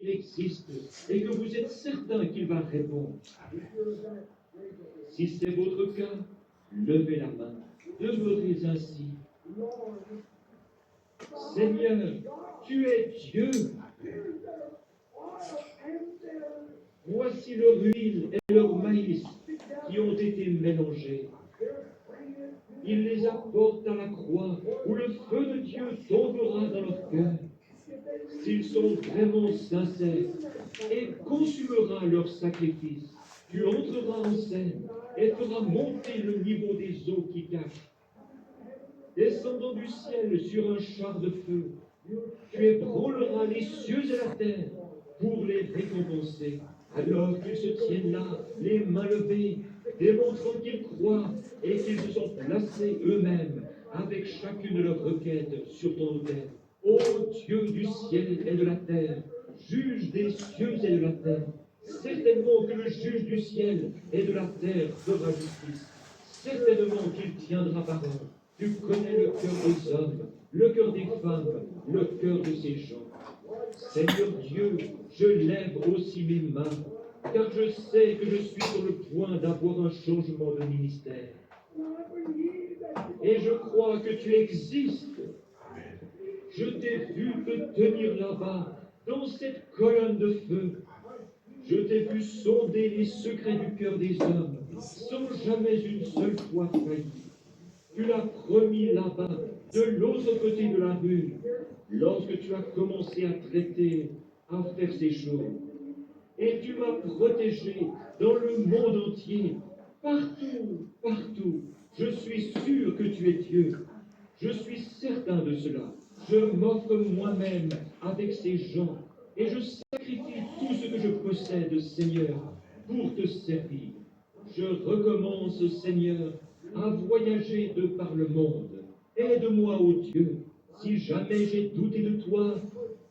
qu'il existe et que vous êtes certain qu'il va répondre. Si c'est votre cas, levez la main, demeurez ainsi. Seigneur, tu es Dieu. Voici leur huile et leur maïs qui ont été mélangés. Il les apporte à la croix où le feu de Dieu tombera dans leur cœur. S'ils sont vraiment sincères, et consumera leur sacrifice, tu entreras en scène et feras monter le niveau des eaux qui cachent. Descendant du ciel sur un char de feu, tu ébranleras les cieux et la terre pour les récompenser. Alors qu'ils se tiennent là, les mains levées, démontrant qu'ils croient et qu'ils se sont placés eux-mêmes avec chacune de leurs requêtes sur ton autel. Ô Dieu du ciel et de la terre, juge des cieux et de la terre, certainement que le juge du ciel et de la terre fera justice. Certainement qu'il tiendra parole. Tu connais le cœur des hommes, le cœur des femmes, le cœur de ces gens. Seigneur Dieu, je lève aussi mes mains, car je sais que je suis sur le point d'avoir un changement de ministère. Et je crois que tu existes. Je t'ai vu te tenir là-bas, dans cette colonne de feu. Je t'ai vu sonder les secrets du cœur des hommes, sans jamais une seule fois faillir. Tu l'as promis là-bas, de l'autre côté de la rue, lorsque tu as commencé à traiter, à faire ces choses. Et tu m'as protégé dans le monde entier, partout, partout. Je suis sûr que tu es Dieu. Je suis certain de cela. Je m'offre moi-même avec ces gens et je sacrifie tout ce que je possède, Seigneur, pour te servir. Je recommence, Seigneur, à voyager de par le monde. Aide-moi, ô Dieu, si jamais j'ai douté de toi,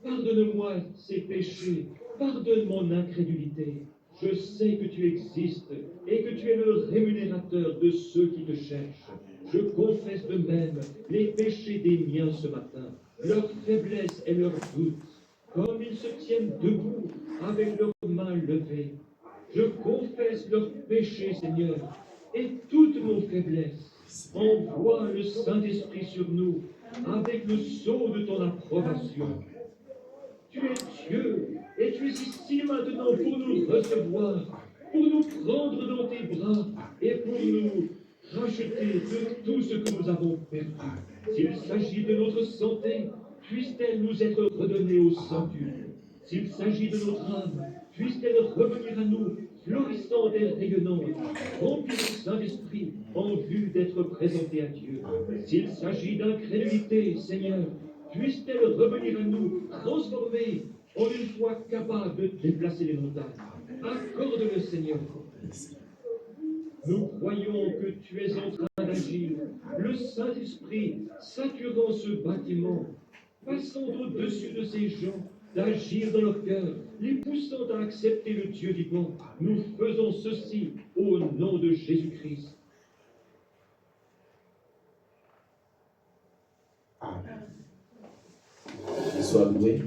pardonne-moi ces péchés, pardonne mon incrédulité. Je sais que tu existes et que tu es le rémunérateur de ceux qui te cherchent. Je confesse de même les péchés des miens ce matin, leur faiblesse et leurs doutes, comme ils se tiennent debout avec leurs mains levées. Je confesse leurs péchés, Seigneur, et toute mon faiblesse. Envoie le Saint-Esprit sur nous avec le sceau de ton approbation. Tu es Dieu et tu es ici maintenant pour nous recevoir, pour nous prendre dans tes bras et pour nous racheter de tout ce que nous avons perdu. S'il s'agit de notre santé, puisse-t-elle nous être redonnée au centuple. S'il s'agit de notre âme, puisse-t-elle revenir à nous, florissante et rayonnante, remplie du Saint-Esprit, en vue d'être présentée à Dieu. S'il s'agit d'incrédulité, Seigneur, puisse-t-elle revenir à nous, transformée en une foi capable de déplacer les montagnes. Accorde-le, Seigneur. Nous croyons que tu es en train d'agir, le Saint-Esprit saturant ce bâtiment, passant au-dessus de ces gens, d'agir dans leur cœur, les poussant à accepter le Dieu vivant. Nous faisons ceci au nom de Jésus-Christ. Amen. Qu'il soit loué.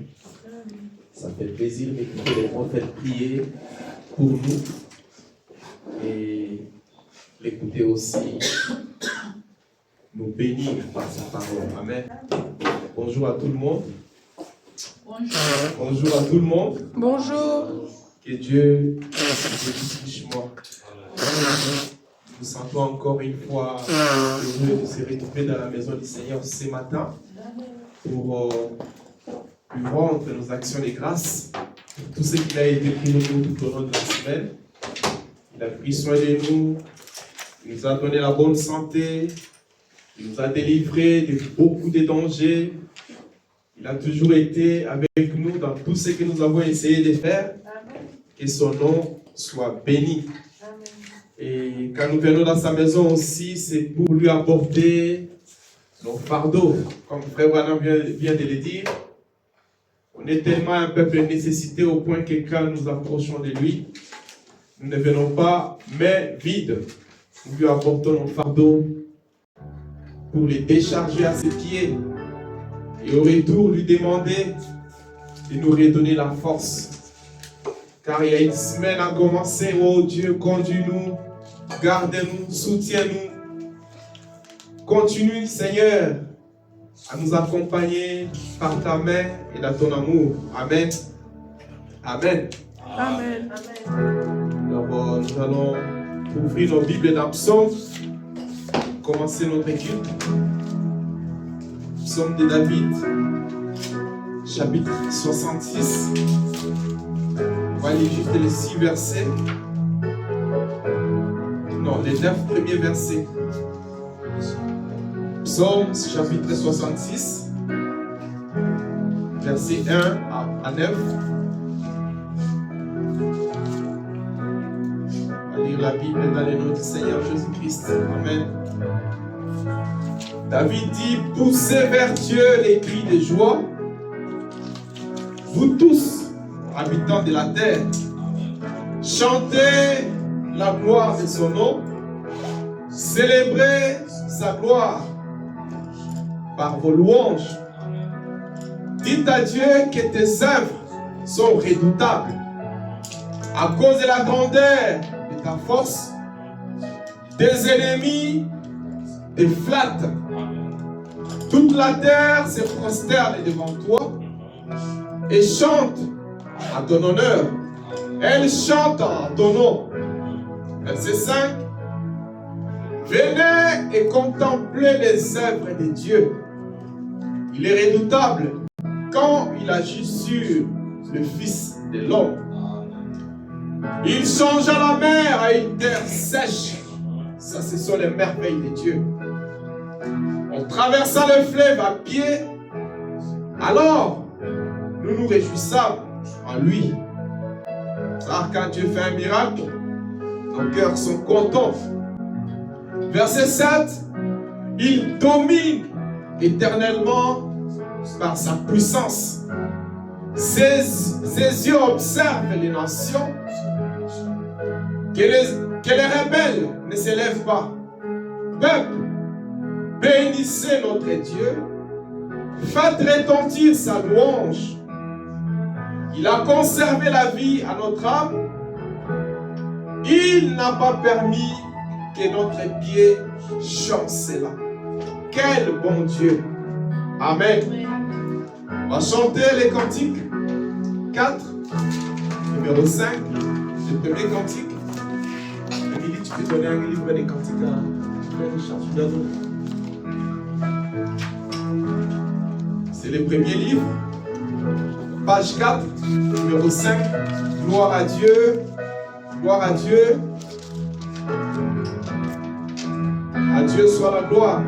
Ça fait plaisir d'écouter les prophètes prier pour nous et l'écouter aussi nous bénir par sa parole. Amen. Bonjour à tout le monde. Bonjour. Bonjour à tout le monde. Bonjour. Que Dieu bénisse richement. Nous sentons encore une fois heureux de se retrouver dans la maison du Seigneur ce matin pour lui rendre nos actions de grâce pour tout ce qu'il a été pris de nous tout au long de la semaine. Il a pris soin de nous, il nous a donné la bonne santé, il nous a délivrés de beaucoup de dangers. Il a toujours été avec nous dans tout ce que nous avons essayé de faire. Amen. Que son nom soit béni. Amen. Et quand nous venons dans sa maison aussi, c'est pour lui apporter nos fardeaux. Comme Frère Branham vient de le dire, on est tellement un peuple nécessité au point que quand nous approchons de lui, nous ne venons pas mains vides. Nous lui apportons nos fardeaux pour les décharger à ses pieds. Et au retour, lui demander et nous redonner la force. Car il y a une semaine à commencer. Oh Dieu, conduis-nous, garde-nous, soutiens-nous. Continue, Seigneur, à nous accompagner par ta main et dans ton amour. Amen. Amen. Amen. Alors, nous allons ouvrir nos Bibles dans Psaume, commencer notre étude. Psaume de David, chapitre 66. On va lire juste les 6 versets. Non, les 9 premiers versets. Psaume, chapitre 66, versets 1 à 9. On va lire la Bible dans le nom du Seigneur Jésus-Christ. Amen. David dit, poussez vers Dieu les cris de joie, vous tous, habitants de la terre, chantez la gloire de son nom, célébrez sa gloire par vos louanges. Dites à Dieu que tes œuvres sont redoutables. À cause de la grandeur de ta force, tes ennemis te flattent. Toute la terre se prosterne devant toi et chante à ton honneur. Elle chante à ton nom. Verset 5. Venez et contemplez les œuvres de Dieu. Il est redoutable quand il agit sur le Fils de l'homme. Il changea la mer à une terre sèche. Ça, ce sont les merveilles de Dieu. On traversa le fleuve à pied. Alors, nous nous réjouissons en lui. Car quand Dieu fait un miracle, nos cœurs sont contents. Verset 7. Il domine éternellement par sa puissance. Ses yeux observent les nations. Que les rebelles ne s'élèvent pas. Peuple, bénissez notre Dieu. Faites retentir sa louange. Il a conservé la vie à notre âme. Il n'a pas permis que notre pied chancela. Quel bon Dieu. Amen. On va chanter les cantiques 4, numéro 5, le premier cantique. Émilie, tu peux donner un livre des cantiques à Richard. C'est le premier livre, page 4, numéro 5. Gloire à Dieu, gloire à Dieu. À Dieu soit la gloire.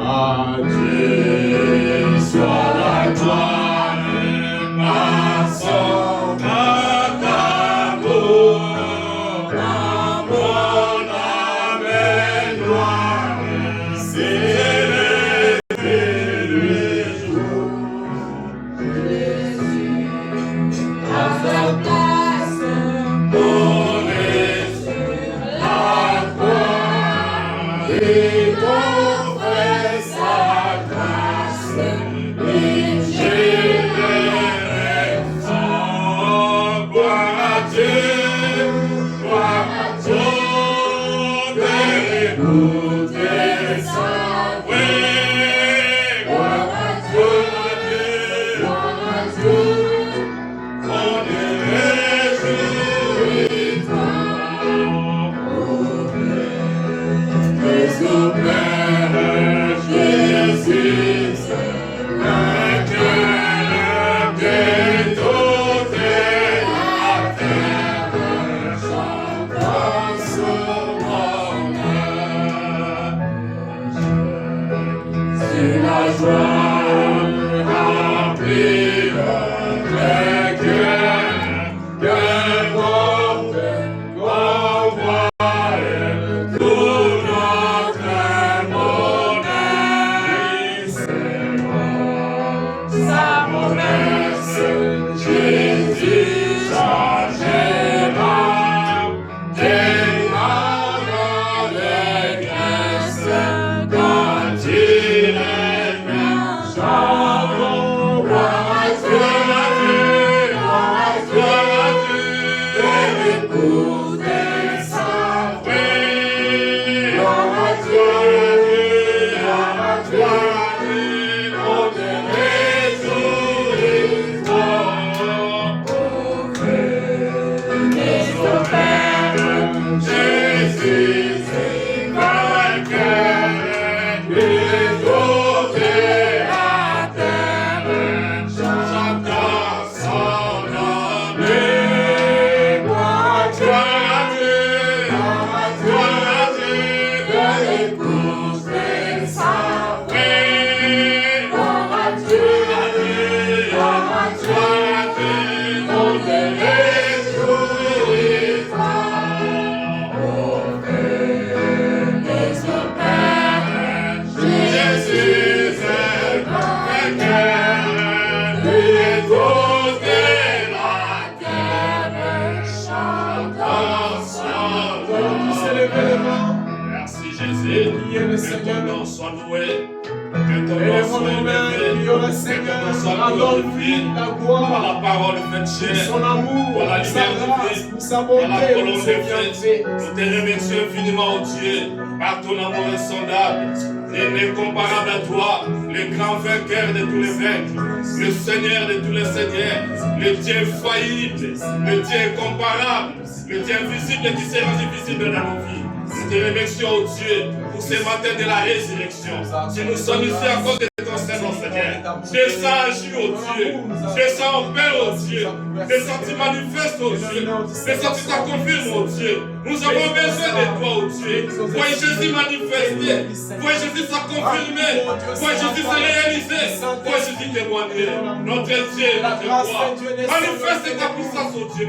À Dieu soit la gloire, ma soeur, ta amour, à mon âme et gloire, célébrer le jour. Jésus, à sa place, mourir sur la croix, et confesse sa grâce, et Jésus. Son amour, pour la sa grâce, pour sa bonté, pour Seigneur. Nous te remercions infiniment, oh Dieu, par ton amour insondable, l'incomparable à toi, le grand vainqueur de tous les vaincres, le Seigneur de tous les seigneurs, le Dieu infaillible, le Dieu incomparable, le Dieu invisible qui s'est rendu visible dans nos vies. Nous te remercions, oh Dieu, pour ce matin de la résurrection. Si nous sommes ici à cause de ton Seigneur, Seigneur, descends agir, oh Dieu, descends en paix, oh Dieu, descends tu manifestes, oh Dieu, descends tu t'accomplires, oh Dieu. Nous avons besoin de toi, oh Dieu. Voyez Jésus manifester, voyez Jésus s'accomplir, voyez Jésus se réaliser, voyez Jésus témoigner. Notre Dieu, notre roi, manifeste ta puissance, oh Dieu,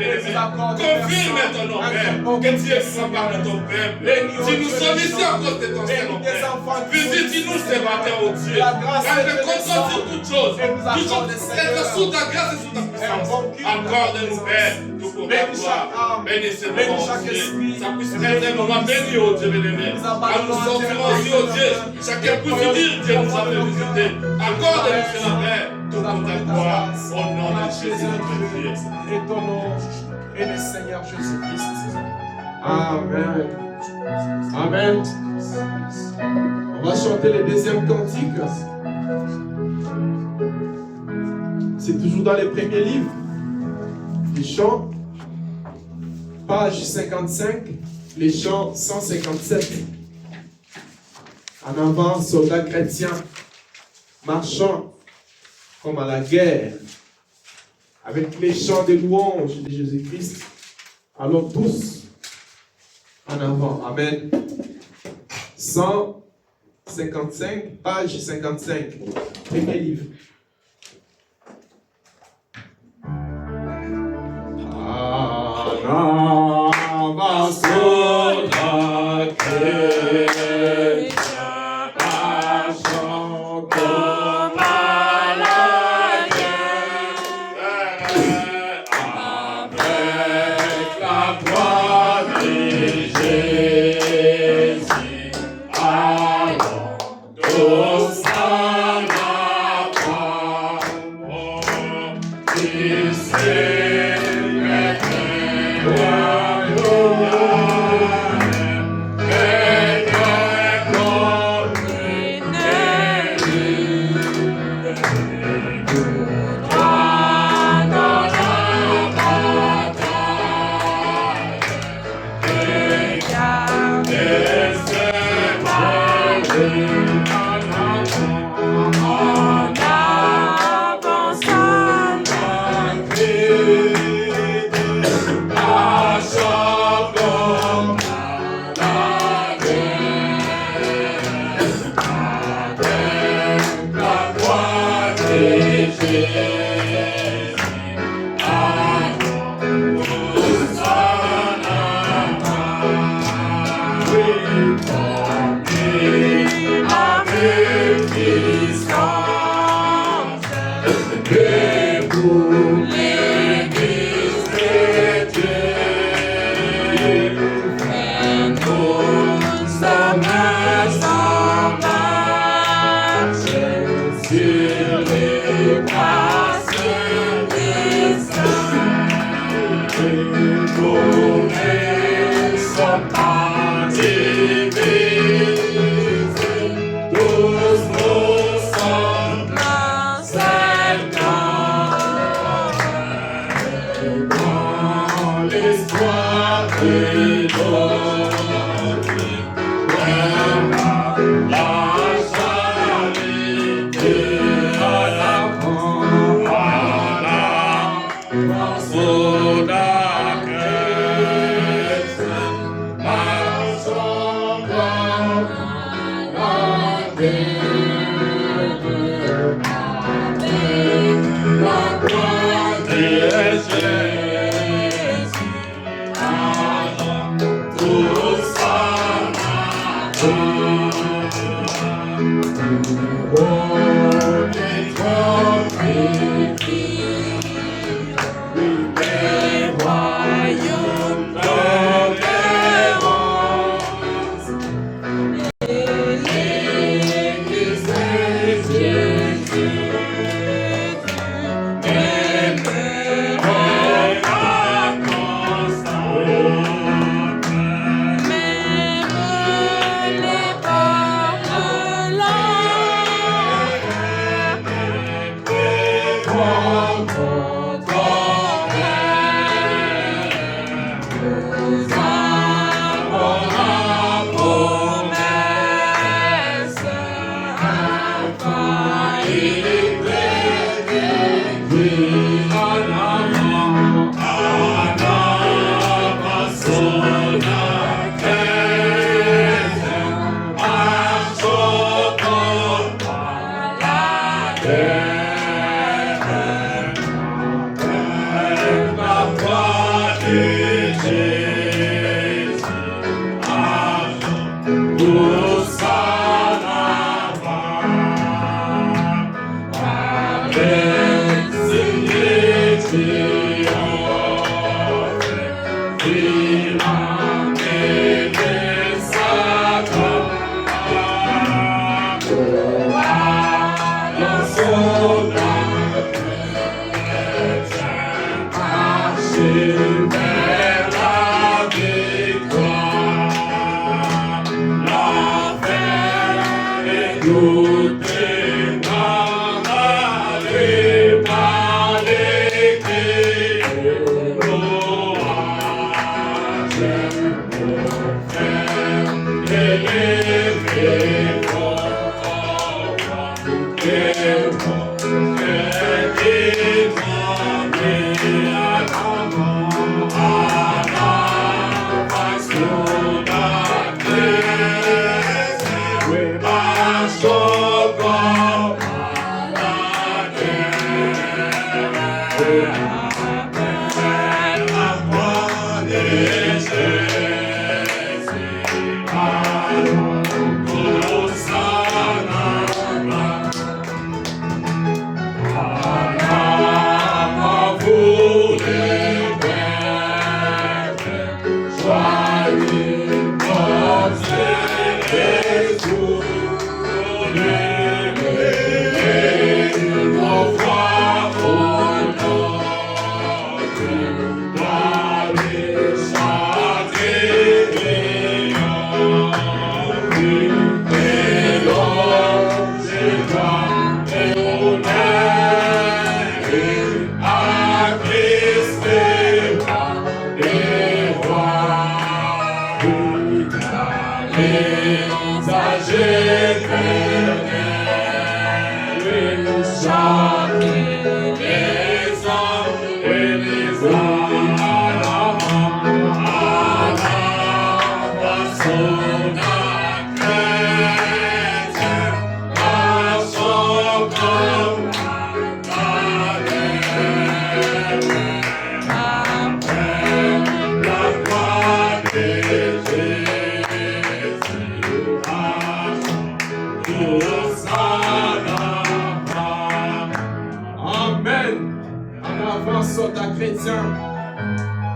confirme ton nom, Père, que tu es vivant parmi ton peuple. Si nous sommes ici à cause de ton Seigneur, Père, visite-nous ce matin, oh Dieu, car te comptons sur toutes choses, toujours être sous ta grâce et sous ta puissance. Accorde-nous, Père, tout pour ta gloire. Bénissez nous, oh Dieu, ça puisse être un moment béni, oh Dieu, béni. Quand nous sortirons aussi, oh Dieu, chacun puisse dire, Dieu nous a fait visiter. Accorde-nous cela, Père, tout pour ta gloire, au nom de Jésus, notre Dieu. Et ton nom est le Seigneur Jésus-Christ. Amen. Amen. On va chanter le deuxième cantique. C'est toujours dans les premiers livres du chant, page 55, les chants 157. En avant, soldats chrétiens, marchant comme à la guerre, avec les chants de louange de Jésus-Christ. Allons tous en avant. Amen. 155, page 55, premier livre. Amen.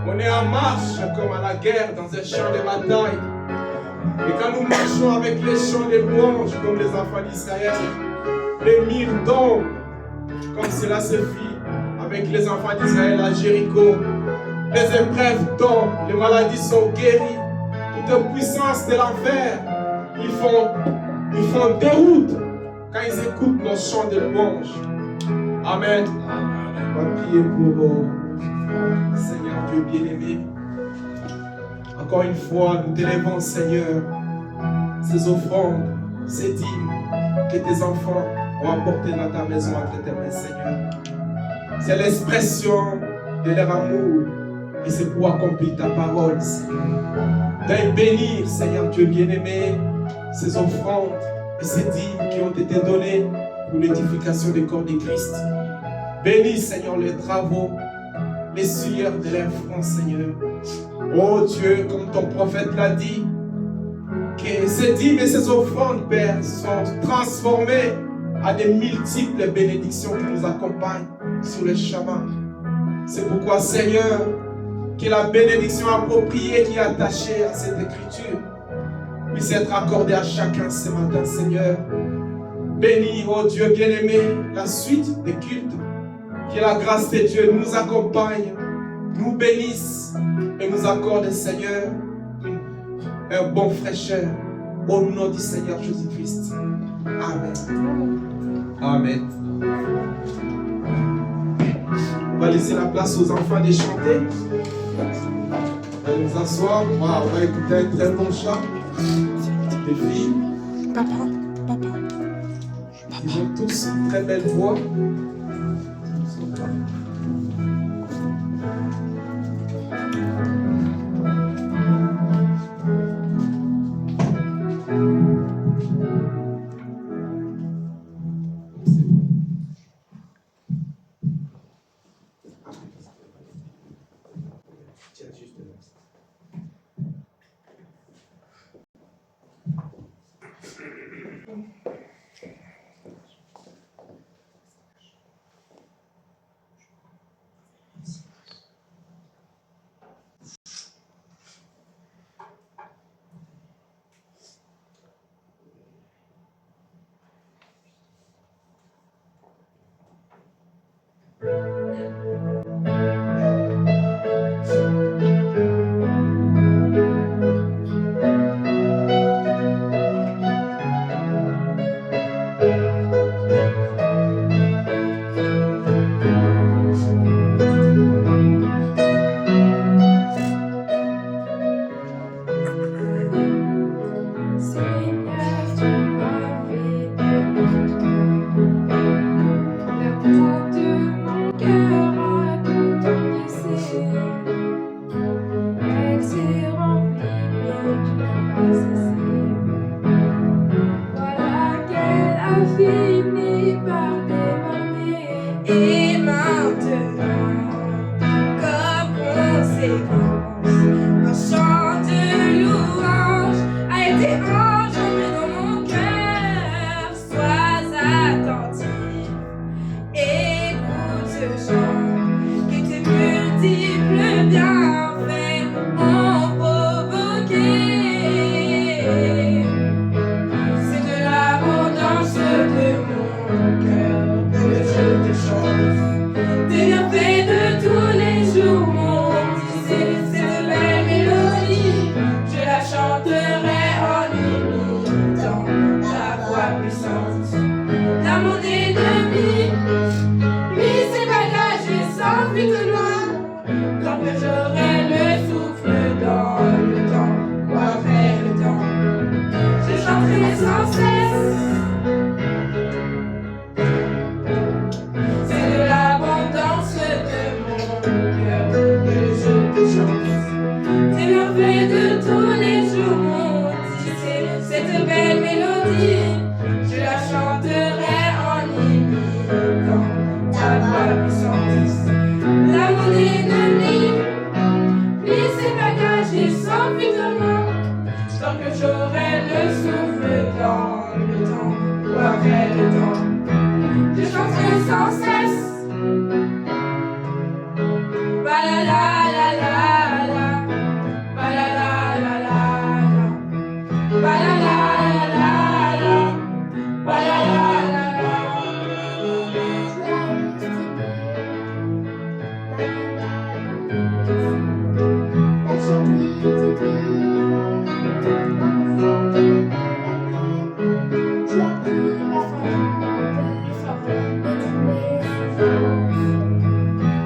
On est en marche comme à la guerre dans un champ de bataille. Et quand nous marchons avec les chants de louanges comme les enfants d'Israël, les murs tombent comme cela se fit avec les enfants d'Israël à Jéricho. Les épreuves tombent, les maladies sont guéries. Toute puissance de l'enfer, ils font déroute quand ils écoutent nos chants de louanges. Amen. On va prier pour Seigneur Dieu bien-aimé. Encore une fois, nous t'élèvons, Seigneur, ces offrandes, ces dîmes que tes enfants ont apportées dans ta maison entre tes mains, Seigneur. C'est l'expression de leur amour et c'est pour accomplir ta parole, Seigneur. Veuille bénir, Seigneur Dieu bien-aimé, ces offrandes et ces dîmes qui ont été données pour l'édification du corps de Christ. Bénis, Seigneur, les travaux, les sueurs de leur front, Seigneur. Oh Dieu, comme ton prophète l'a dit, que ces dîmes et ces offrandes, Père, sont transformées à des multiples bénédictions qui nous accompagnent sur le chemin. C'est pourquoi, Seigneur, que la bénédiction appropriée qui est attachée à cette écriture puisse être accordée à chacun ce matin, Seigneur. Bénis, oh Dieu bien-aimé, la suite des cultes. Que la grâce de Dieu nous accompagne, nous bénisse et nous accorde, Seigneur, un bon fraîcheur au nom du Seigneur Jésus-Christ. Amen. Amen. On va laisser la place aux enfants de chanter. On va nous asseoir. On va écouter un très bon chant. Les filles. Papa. Ils ont tous une très belle voix.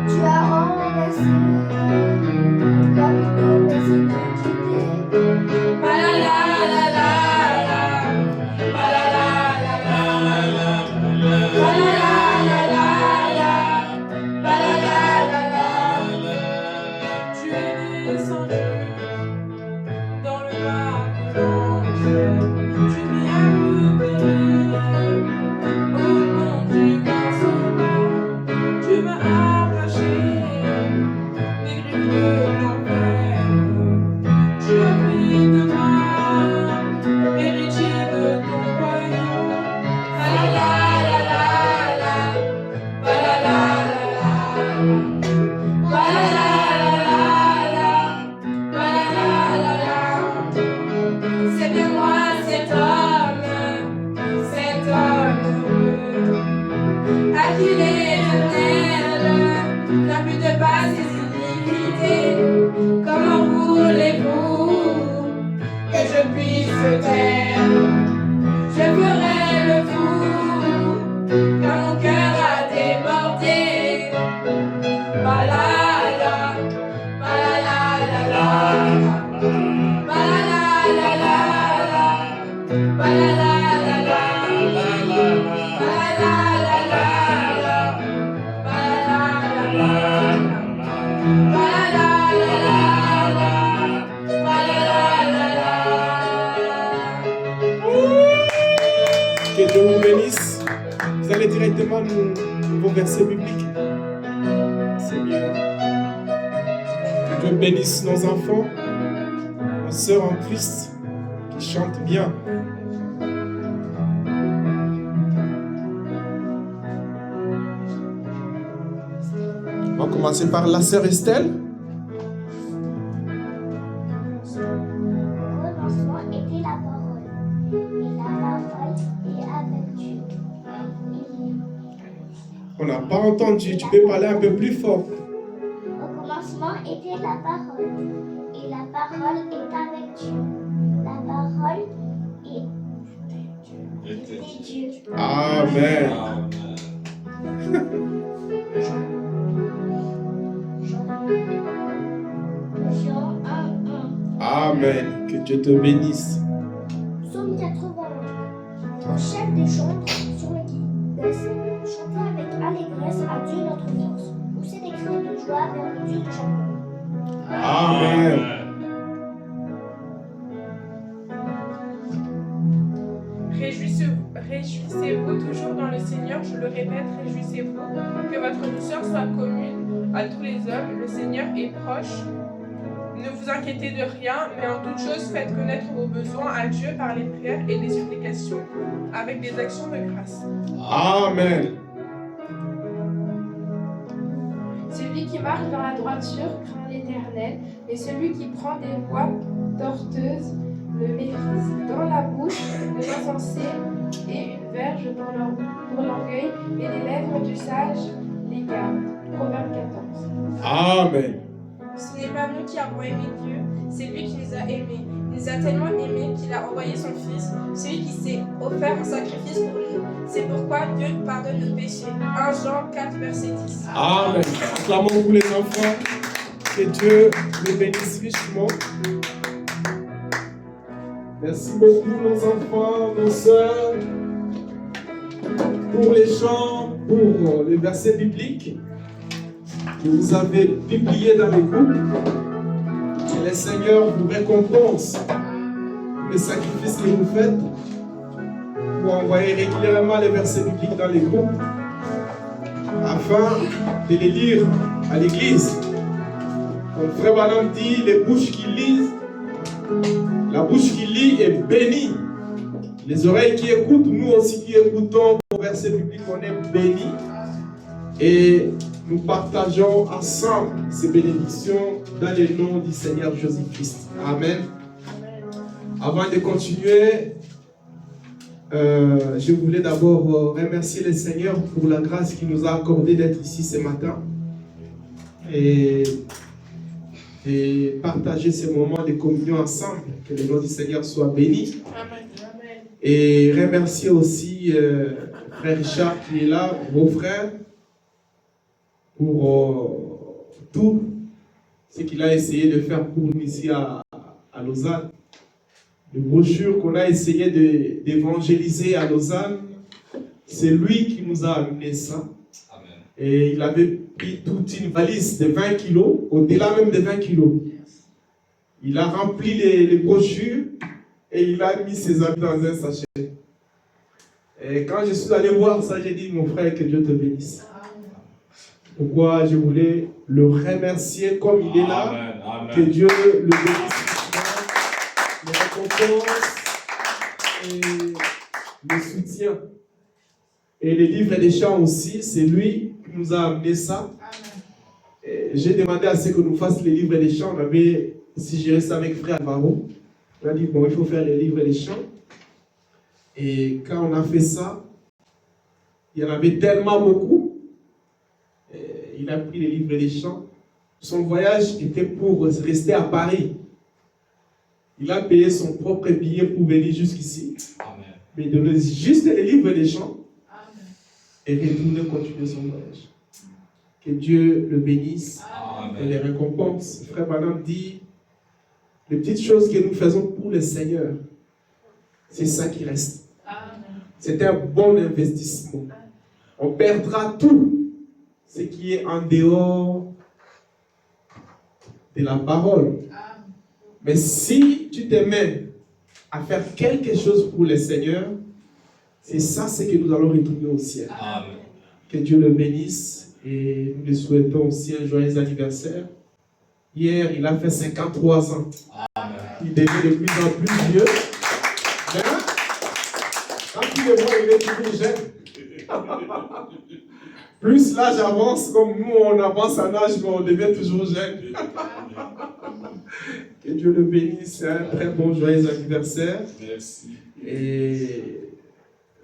Tu as enlacé la vie de mes but de base est illimité. Comment voulez-vous que je puisse taire? Je ferai le fou, car mon cœur a débordé. Balala, balala, balala, balala, Que Dieu vous bénisse. Vous allez directement vos versets bibliques. C'est bien. Que Dieu bénisse nos enfants, nos sœurs en Christ qui chantent bien. On va commencer par la sœur Estelle. Au commencement était la parole, et la parole est avec Dieu. On n'a pas entendu, tu peux parler un peu plus fort. Au commencement était la parole, et la parole est avec Dieu. La parole est Dieu. Amen. Jean 1:1. Amen. Que Dieu te bénisse. Psaume 81. Au chef des chants sur le guide, chantez avec allégresse à Dieu notre force. Poussez des cris de joie vers le Dieu de Jacob. Amen. Réjouissez-vous toujours dans le Seigneur, je le répète, réjouissez-vous. Que votre douceur soit commune à tous les hommes. Le Seigneur est proche. Ne vous inquiétez de rien, mais en toute chose, faites connaître vos besoins à Dieu par les prières et les supplications, avec des actions de grâce. Amen. Celui qui marche dans la droiture craint l'Éternel, mais celui qui prend des voies tortueuses le méprise. Dans la bouche de l'insensé et une verge pour l'orgueil, mais les lèvres du sage les gardent. Proverbe 14. Amen. Ce n'est pas nous qui avons aimé Dieu, c'est lui qui nous a aimés. Il nous a tellement aimés qu'il a envoyé son Fils, celui qui s'est offert en sacrifice pour nous. C'est pourquoi Dieu nous pardonne nos péchés. 1 Jean 4, verset 10. Amen. Acclamons pour les enfants. Que Dieu les bénisse richement. Merci beaucoup nos enfants, nos sœurs, pour les chants, pour les versets bibliques que vous avez publiés dans les groupes. Que le Seigneur vous récompense pour les sacrifices que vous faites. Vous envoyez régulièrement les versets bibliques dans les groupes afin de les lire à l'église. Comme Frère Branham dit, les bouches qui lisent, la bouche qui lit est bénie. Les oreilles qui écoutent, nous aussi qui écoutons vos versets bibliques, on est bénis. Et nous partageons ensemble ces bénédictions dans le nom du Seigneur Jésus-Christ. Amen. Avant de continuer, je voulais d'abord remercier le Seigneur pour la grâce qu'il nous a accordé d'être ici ce matin et partager ces moments de communion ensemble. Que le nom du Seigneur soit béni. Amen. Et remercier aussi Frère Richard qui est là, vos frères, pour tout ce qu'il a essayé de faire pour nous ici à Lausanne. Les brochures qu'on a essayé d'évangéliser à Lausanne, c'est lui qui nous a amené ça. Amen. Et il avait pris toute une valise de 20 kilos, au-delà même de 20 kilos. Il a rempli les brochures et il a mis ses habits dans un sachet. Et quand je suis allé voir ça, j'ai dit, mon frère, que Dieu te bénisse. Pourquoi je voulais le remercier comme il est là. Amen. Amen. Que Dieu le bénisse, le récompense et le soutien. Et les livres des chants aussi, c'est lui qui nous a amené ça. J'ai demandé à ce que nous fassions les livres des chants. On avait suggéré ça avec Frère Alvaro. On a dit, bon, il faut faire les livres des chants. Et quand on a fait ça, il y en avait tellement beaucoup. Il il a pris les livres et les chants. Son voyage était pour rester à Paris. Il a payé son propre billet pour venir jusqu'ici. Amen. Mais il donnait juste les livres et les chants. Et retourner continuer son voyage. Que Dieu le bénisse et les récompense. Frère Branham dit, les petites choses que nous faisons pour le Seigneur, c'est ça qui reste. C'est un bon investissement. On perdra tout ce qui est en dehors de la parole. Mais si tu te mets à faire quelque chose pour le Seigneur, c'est ça ce que nous allons retrouver au ciel. Amen. Que Dieu le bénisse et nous lui souhaitons aussi un joyeux anniversaire. Hier, il a fait 53 ans. Amen. Il devient de plus en plus vieux. Mais quand tu le vois, il est toujours jeune. Plus l'âge avance, comme nous, on avance en âge, mais on devient toujours jeune. Que Dieu le bénisse. Un très bon joyeux anniversaire. Merci. Et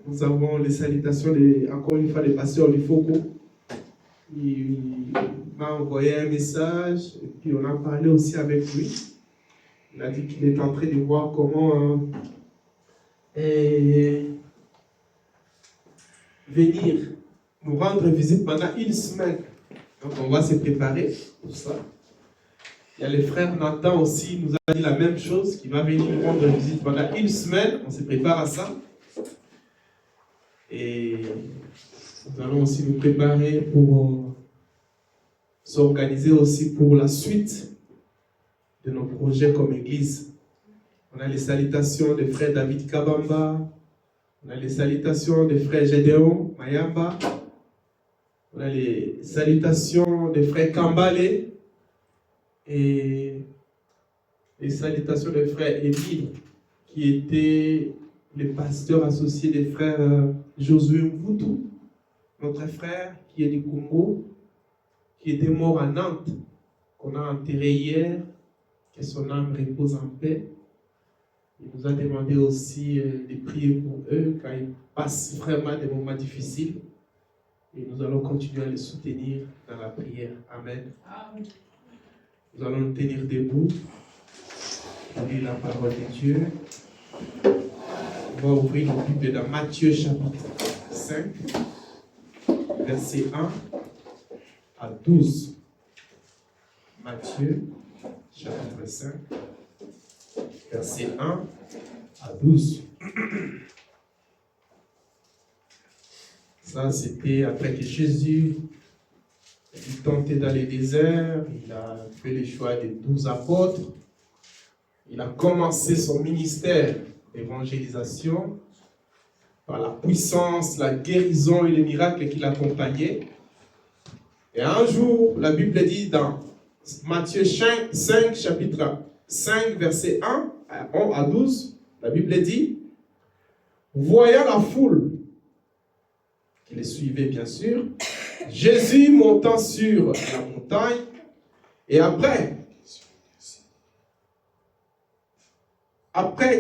nous avons les salutations, encore une fois, des pasteurs Lifoko. Il m'a envoyé un message et puis on a parlé aussi avec lui. Il a dit qu'il est en train de voir comment venir nous rendre visite pendant une semaine. Donc on va se préparer pour ça. Il y a le frère Nathan aussi, il nous a dit la même chose, qu'il va venir nous rendre visite pendant une semaine. On se prépare à ça. Et nous allons aussi nous préparer pour s'organiser aussi pour la suite de nos projets comme église. On a les salutations des frères David Kabamba, on a les salutations des frères Gédéon Mayamba, on a les salutations des frères Kambale et les salutations des frères Émile, qui étaient les pasteurs associés des frères Josué Mvutu, notre frère qui est du Congo, qui était mort à Nantes, qu'on a enterré hier, que son âme repose en paix. Il nous a demandé aussi de prier pour eux quand ils passent vraiment des moments difficiles. Et nous allons continuer à les soutenir dans la prière. Amen. Amen. Nous allons nous tenir debout pour lire la parole de Dieu. On va ouvrir la Bible dans Matthieu chapitre 5, verset 1 à 12. Matthieu chapitre 5, verset 1 à 12. Ça, c'était après que Jésus il tentait dans le désert, il a fait le choix des 12 apôtres, il a commencé son ministère d'évangélisation par la puissance, la guérison et les miracles qui l'accompagnaient. Et un jour, la Bible dit dans Matthieu 5, chapitre 5, verset 1 à 12, la Bible dit, voyant la foule qui les suivait bien sûr, Jésus montant sur la montagne, et après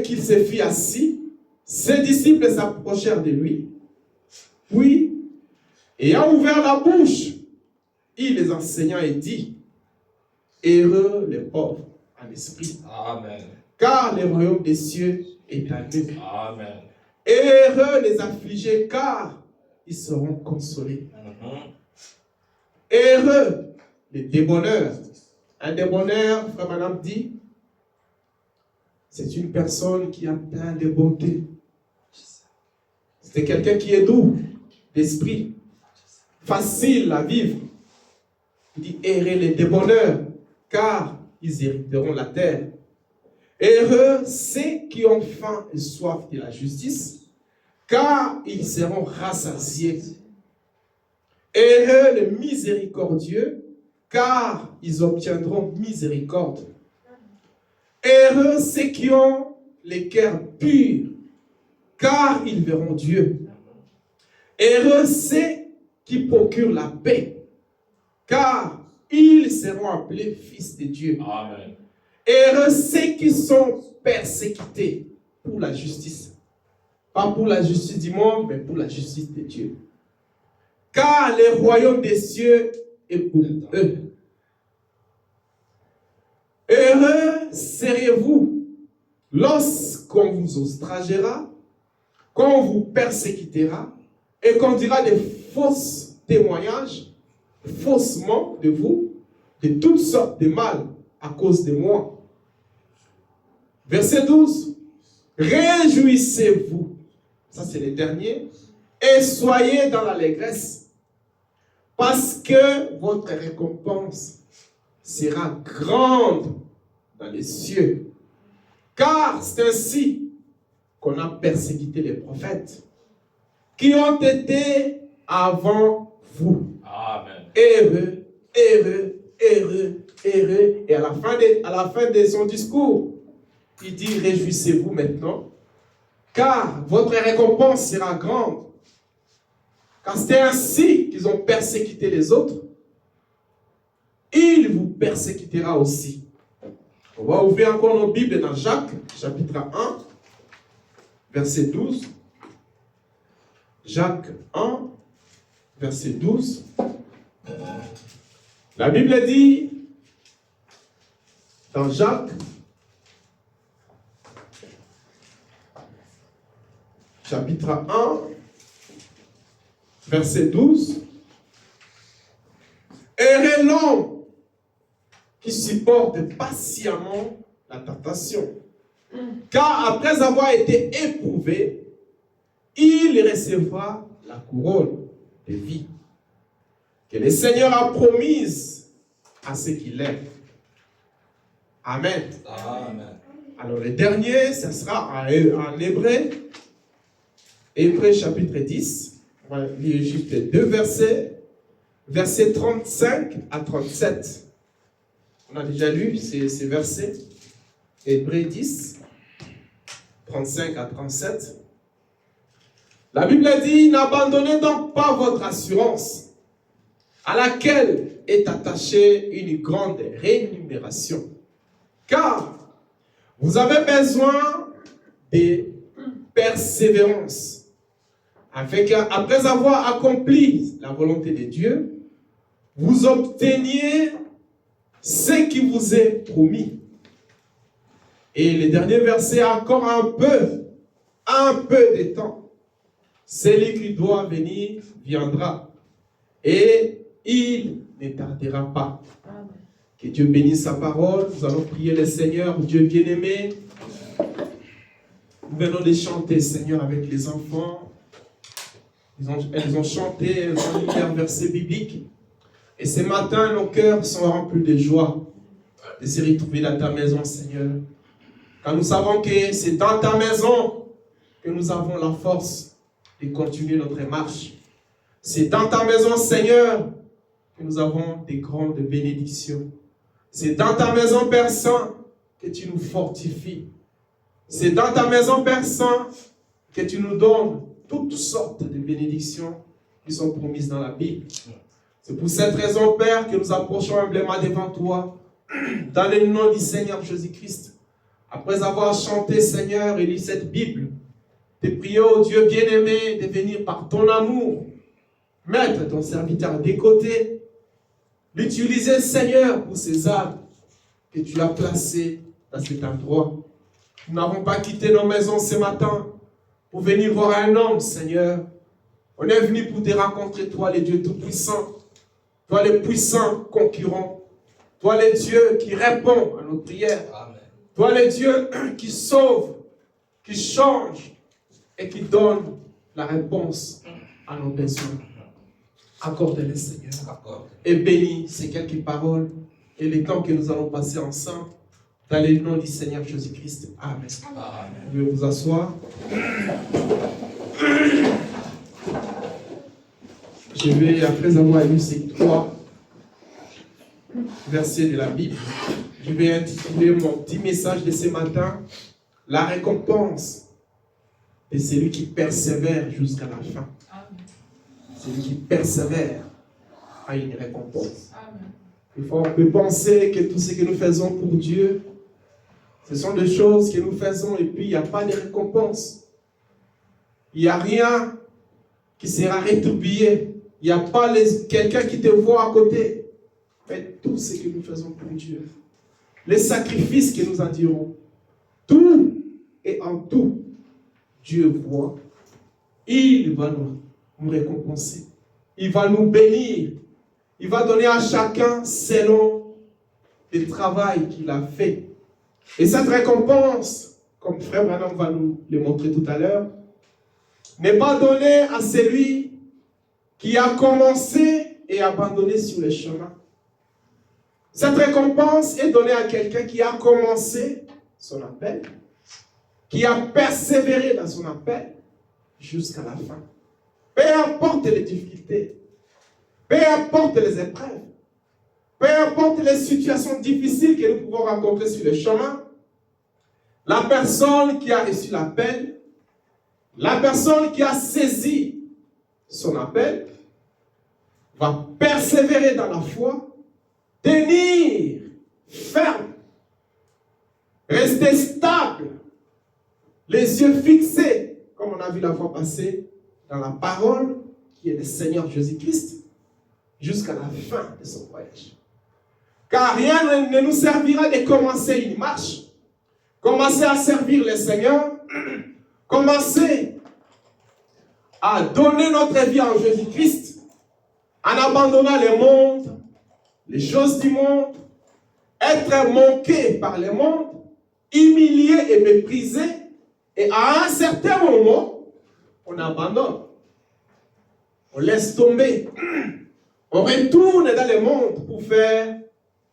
qu'il se fit assis, ses disciples s'approchèrent de lui, puis, ayant ouvert la bouche, il les enseigna et dit, heureux les pauvres en esprit, Amen. car le royaume des cieux est à eux. Amen. Heureux les affligés, car ils seront consolés. Heureux les débonneurs. Un débonneur, frère madame dit, c'est une personne qui a plein de bonté. C'est quelqu'un qui est doux d'esprit, facile à vivre. Il dit, heureux les débonneurs, car ils hériteront la terre. Heureux ceux qui ont faim et soif de la justice, car ils seront rassasiés. Heureux les miséricordieux, car ils obtiendront miséricorde. Heureux ceux qui ont les cœurs purs, car ils verront Dieu. Heureux ceux qui procurent la paix, car ils seront appelés fils de Dieu. Amen. Heureux ceux qui sont persécutés pour la justice. Pas pour la justice du monde, mais pour la justice de Dieu. Car le royaume des cieux et pour eux. Heureux seriez-vous lorsqu'on vous outragera, qu'on vous persécutera et qu'on dira des fausses témoignages faussement de vous, de toutes sortes de mal à cause de moi. Verset 12. Réjouissez-vous, ça c'est le dernier, et soyez dans l'allégresse, parce que votre récompense sera grande dans les cieux. Car c'est ainsi qu'on a persécuté les prophètes qui ont été avant vous. Amen. Heureux, heureux, heureux, heureux. Et à la fin de son discours, il dit, réjouissez-vous maintenant, car votre récompense sera grande. Car c'est ainsi qu'ils ont persécuté les autres, il vous persécutera aussi. On va ouvrir encore nos Bibles dans Jacques, chapitre 1, verset 12. Jacques 1, verset 12. La Bible dit, dans Jacques, chapitre 1, verset 12. Heureux l'homme qui supporte patiemment la tentation, car après avoir été éprouvé, il recevra la couronne de vie que le Seigneur a promise à ceux qui l'aiment. Amen. Amen. Alors le dernier, ce sera en Hébreu. Hébreu chapitre 10. On va lire juste deux versets. Versets 35 à 37. On a déjà lu ces versets. Hébreu 10, 35 à 37. La Bible dit, n'abandonnez donc pas votre assurance, à laquelle est attachée une grande rémunération. Car vous avez besoin de persévérance, afin qu'après avoir accompli la volonté de Dieu, vous obteniez ce qui vous est promis. Et le dernier verset, encore un peu de temps. Celui qui doit venir viendra, et il ne tardera pas. Amen. Que Dieu bénisse sa parole. Nous allons prier le Seigneur, Dieu bien-aimé. Nous venons de chanter, Seigneur, avec les enfants. Elles ont chanté, elles ont lu leurs versets bibliques. Et ce matin, nos cœurs sont remplis de joie de se retrouver dans ta maison, Seigneur. Car nous savons que c'est dans ta maison que nous avons la force de continuer notre marche. C'est dans ta maison, Seigneur, que nous avons des grandes bénédictions. C'est dans ta maison, Père Saint, que tu nous fortifies. C'est dans ta maison, Père Saint, que tu nous donnes toutes sortes de bénédictions qui sont promises dans la Bible. C'est pour cette raison, Père, que nous approchons humblement devant toi, dans le nom du Seigneur Jésus-Christ. Après avoir chanté, Seigneur, et lu cette Bible, te prier, oh Dieu bien-aimé, de venir par ton amour, mettre ton serviteur des côtés, l'utiliser, Seigneur, pour ces âmes que tu as placées dans cet endroit. Nous n'avons pas quitté nos maisons ce matin pour venir voir un homme, Seigneur. On est venu pour te rencontrer, toi, le Dieu Tout-Puissant, toi, le puissant concurrent, toi, le Dieu qui répond à nos prières, Amen. toi, le Dieu qui sauve, qui change et qui donne la réponse à nos besoins. Accorde-les, Seigneur. Accorde. Et bénis ces quelques paroles et les temps que nous allons passer ensemble. Dans le nom du Seigneur Jésus-Christ. Amen. Amen. Vous pouvez vous asseoir. Je vais, après avoir lu ces 3 versets de la Bible, je vais intituler mon petit message de ce matin, la récompense de celui qui persévère jusqu'à la fin. Amen. Celui qui persévère a une récompense. Amen. Des fois, on peut penser que tout ce que nous faisons pour Dieu, ce sont des choses que nous faisons et puis il n'y a pas de récompense. Il n'y a rien qui sera rétribué. Il n'y a pas quelqu'un qui te voit à côté. mais tout ce que nous faisons pour Dieu, les sacrifices que nous endurons, tout et en tout, Dieu voit. Il va nous récompenser. Il va nous bénir. Il va donner à chacun selon le travail qu'il a fait. Et cette récompense, comme Frère Branham va nous le montrer tout à l'heure, n'est pas donnée à celui qui a commencé et abandonné sur le chemin. Cette récompense est donnée à quelqu'un qui a commencé son appel, qui a persévéré dans son appel jusqu'à la fin. Peu importe les difficultés, peu importe les épreuves, peu importe les situations difficiles que nous pouvons rencontrer sur le chemin, la personne qui a reçu l'appel, la personne qui a saisi son appel, va persévérer dans la foi, tenir ferme, rester stable, les yeux fixés, comme on a vu la fois passée, dans la parole qui est le Seigneur Jésus-Christ, jusqu'à la fin de son voyage. Car rien ne nous servira de commencer une marche, commencer à servir le Seigneur, commencer à donner notre vie en Jésus-Christ, en abandonnant le monde, les choses du monde, être manqué par le monde, humilié et méprisé, et à un certain moment, on abandonne, on laisse tomber, on retourne dans le monde pour faire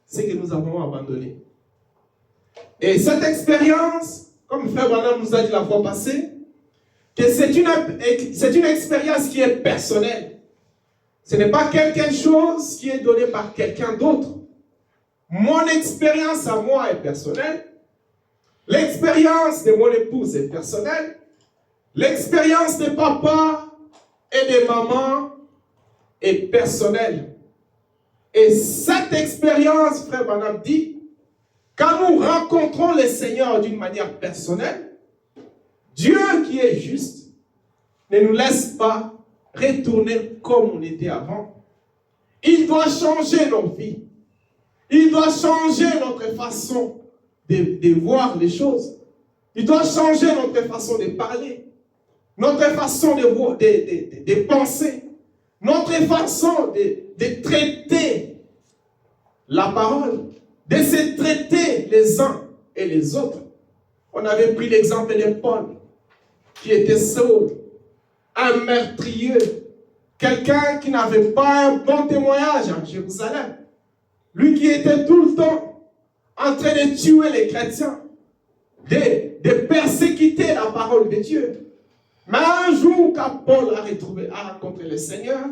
ce que nous avons abandonné. Et cette expérience, comme Frère Branham nous a dit la fois passée, que c'est une expérience qui est personnelle. Ce n'est pas quelque chose qui est donné par quelqu'un d'autre. Mon expérience à moi est personnelle. L'expérience de mon épouse est personnelle. L'expérience de papa et de maman est personnelle. Et cette expérience, Frère Branham dit, quand nous rencontrons le Seigneur d'une manière personnelle, Dieu qui est juste ne nous laisse pas retourner comme on était avant. Il doit changer nos vies. Il doit changer notre façon de voir les choses. Il doit changer notre façon de parler, notre façon de penser, notre façon de traiter la parole, de se traiter les uns et les autres. On avait pris l'exemple de Paul, qui était Saul, un meurtrier, quelqu'un qui n'avait pas un bon témoignage en Jérusalem. Lui qui était tout le temps en train de tuer les chrétiens, de persécuter la parole de Dieu. Mais un jour, quand Paul a rencontré le Seigneur,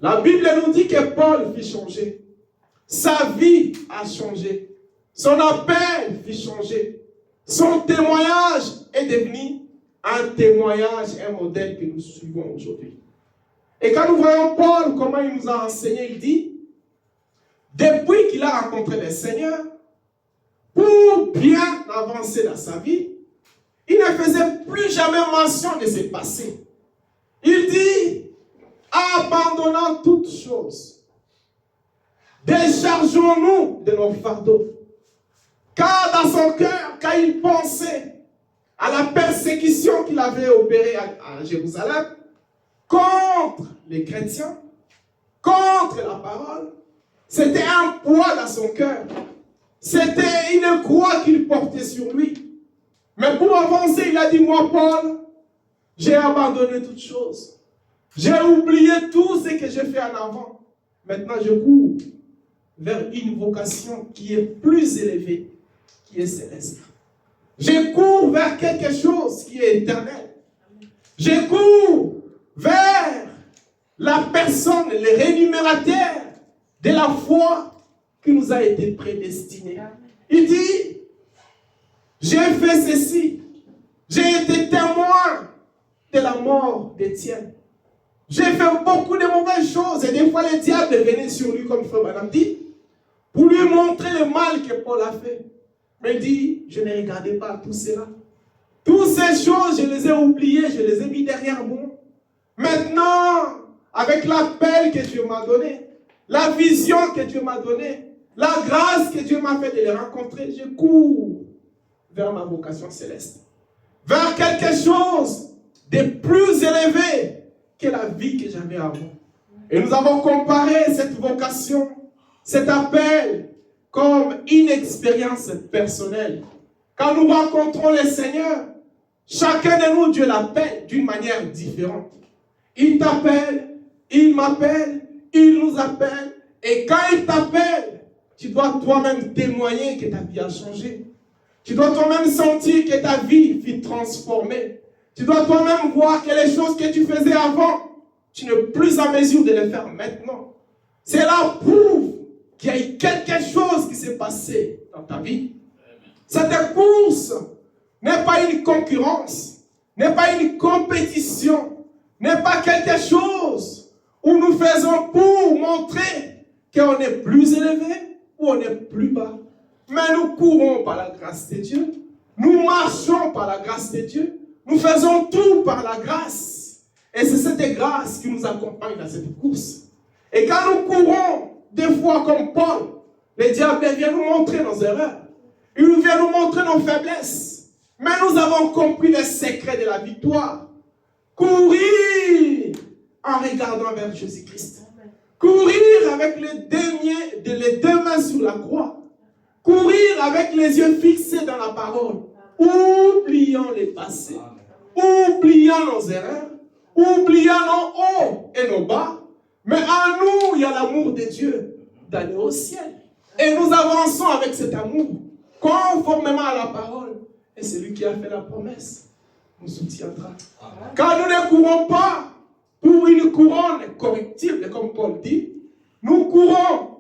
la Bible nous dit que Paul fit changer. Sa vie a changé. Son appel fit changer. Son témoignage est devenu un témoignage, un modèle que nous suivons aujourd'hui. Et quand nous voyons Paul, comment il nous a enseigné, il dit, depuis qu'il a rencontré le Seigneur, pour bien avancer dans sa vie, il ne faisait plus jamais mention de ses passés. Il dit, abandonnant toutes choses, déchargeons-nous de nos fardeaux. Car dans son cœur, quand il pensait à la persécution qu'il avait opérée à Jérusalem, contre les chrétiens, contre la parole, c'était un poids dans son cœur. C'était une croix qu'il portait sur lui. Mais pour avancer, il a dit, moi Paul, j'ai abandonné toutes choses. J'ai oublié tout ce que j'ai fait en avant. Maintenant, je cours vers une vocation qui est plus élevée, qui est céleste. Je cours vers quelque chose qui est éternel. Je cours vers la personne, le rémunérateur de la foi qui nous a été prédestinée. Il dit, j'ai fait ceci. J'ai été témoin de la mort d'Étienne. J'ai fait beaucoup de mauvaises choses et des fois le diable venait sur lui, comme Frère Branham dit, pour lui montrer le mal que Paul a fait. Mais il dit, je ne regardais pas tout cela. Toutes ces choses, je les ai oubliées, je les ai mis derrière moi. Maintenant, avec l'appel que Dieu m'a donné, la vision que Dieu m'a donnée, la grâce que Dieu m'a fait de les rencontrer, je cours vers ma vocation céleste, vers quelque chose de plus élevé que la vie que j'avais avant. Et nous avons comparé cette vocation, cet appel, comme une expérience personnelle. Quand nous rencontrons le Seigneur, chacun de nous, Dieu l'appelle d'une manière différente. Il t'appelle, il m'appelle, il nous appelle. Et quand il t'appelle, tu dois toi-même témoigner que ta vie a changé. Tu dois toi-même sentir que ta vie fut transformée. Tu dois toi-même voir que les choses que tu faisais avant, tu n'es plus en mesure de les faire maintenant. Cela prouve qu'il y a eu quelque chose qui s'est passé dans ta vie. Cette course n'est pas une concurrence, n'est pas une compétition, n'est pas quelque chose où nous faisons pour montrer qu'on est plus élevé ou on est plus bas. Mais nous courons par la grâce de Dieu, nous marchons par la grâce de Dieu, nous faisons tout par la grâce. Et c'est cette grâce qui nous accompagne dans cette course. Et quand nous courons, des fois comme Paul, le diable vient nous montrer nos erreurs. Il vient nous montrer nos faiblesses. Mais nous avons compris le secret de la victoire. Courir en regardant vers Jésus-Christ. Courir avec les deux mains sur la croix. Courir avec les yeux fixés dans la parole. Oubliant les passés. Oubliant nos erreurs. Oubliant nos hauts et nos bas. Mais en nous, il y a l'amour de Dieu d'aller au ciel. Et nous avançons avec cet amour, conformément à la parole. Et celui qui a fait la promesse nous soutiendra. Car nous ne courons pas pour une couronne correctible, comme Paul dit. Nous courons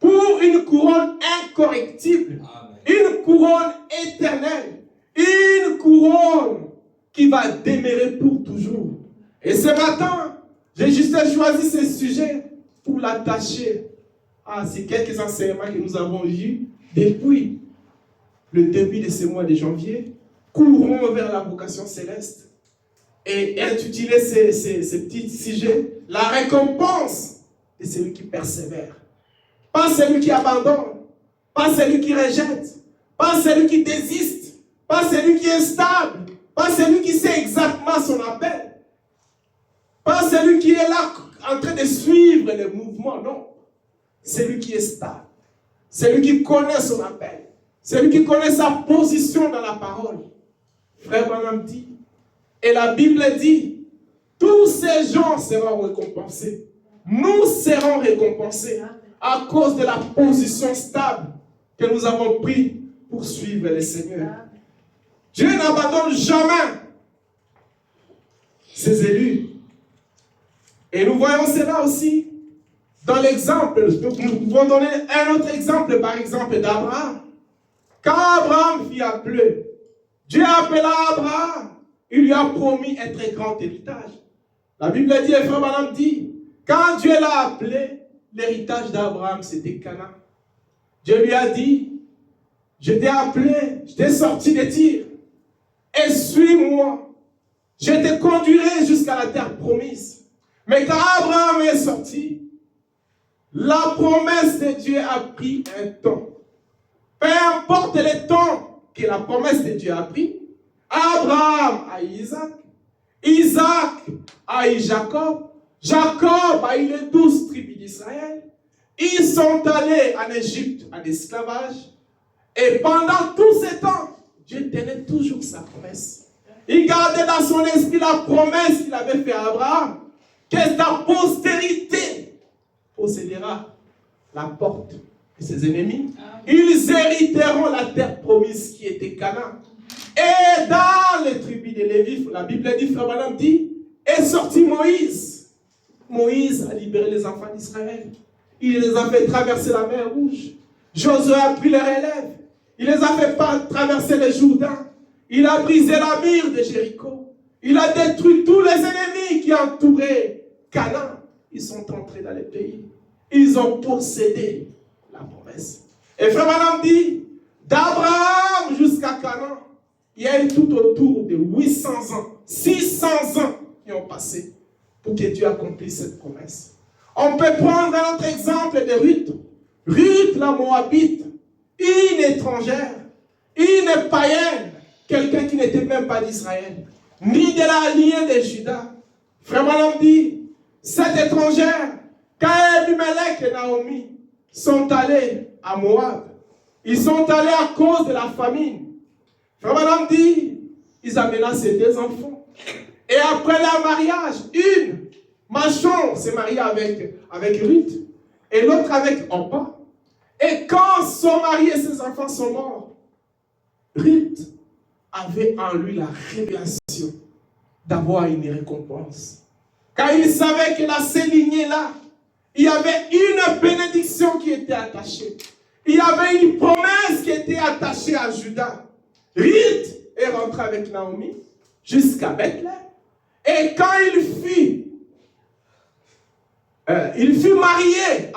pour une couronne incorrectible. Une couronne éternelle. Une couronne qui va demeurer pour toujours. Et ce matin, j'ai juste choisi ce sujet pour l'attacher à ces quelques enseignements que nous avons eus depuis le début de ce mois de janvier. Courons vers la vocation céleste et intituler ces petits sujets la récompense de celui qui persévère. Pas celui qui abandonne, pas celui qui rejette, pas celui qui désiste, pas celui qui est stable, pas celui qui sait exactement son appel. Pas celui qui est là en train de suivre les mouvements, non. Celui qui est stable. Celui qui connaît son appel. Celui qui connaît sa position dans la parole. Frère Branham dit, et la Bible dit, tous ces gens seront récompensés. Nous serons récompensés à cause de la position stable que nous avons prise pour suivre le Seigneur. Dieu n'abandonne jamais ses élus. Et nous voyons cela aussi dans l'exemple. Nous pouvons donner un autre exemple, par exemple d'Abraham. Quand Abraham fut appelé, Dieu appela Abraham, il lui a promis un très grand héritage. La Bible dit, et Frère Branham dit, quand Dieu l'a appelé, l'héritage d'Abraham c'était Canaan. Dieu lui a dit, je t'ai appelé, je t'ai sorti de Tyr, et suis-moi, je te conduirai jusqu'à la terre promise. Mais quand Abraham est sorti, la promesse de Dieu a pris un temps. Peu importe le temps que la promesse de Dieu a pris, Abraham a eu Isaac, Isaac a eu Jacob, Jacob a eu les 12 tribus d'Israël. Ils sont allés en Égypte en esclavage. Et pendant tout ce temps, Dieu tenait toujours sa promesse. Il gardait dans son esprit la promesse qu'il avait faite à Abraham. Que ta postérité possédera la porte de ses ennemis. Ils hériteront la terre promise qui était Canaan. Et dans les tribus de Lévi, la Bible dit, Frère Branham dit, est sorti Moïse. Moïse a libéré les enfants d'Israël. Il les a fait traverser la mer Rouge. Josué a pris les relèves. Il les a fait traverser le Jourdain. Il a brisé la mire de Jéricho. Il a détruit tous les ennemis qui entouraient Canaan. Ils sont entrés dans le pays. Ils ont possédé la promesse. Et Frère Branham dit, d'Abraham jusqu'à Canaan, il y a eu tout autour de 800 ans, 600 ans qui ont passé pour que Dieu accomplisse cette promesse. On peut prendre un autre exemple de Ruth. Ruth, la Moabite, une étrangère, une païenne, quelqu'un qui n'était même pas d'Israël, ni de la lignée de Juda. Frère Branham dit, cette étrangère, quand Abimelech et Naomi sont allés à Moab, ils sont allés à cause de la famine. Frère Branham dit, ils amènent ses 2 enfants. Et après leur mariage, une, Machon, s'est mariée avec Ruth, et l'autre avec Orpa. Et quand son mari et ses enfants sont morts, Ruth avait en lui la révélation d'avoir une récompense. Car il savait que dans ces lignées-là, il y avait une bénédiction qui était attachée. Il y avait une promesse qui était attachée à Judas. Ruth est rentré avec Naomi jusqu'à Bethléem. Et quand il fut marié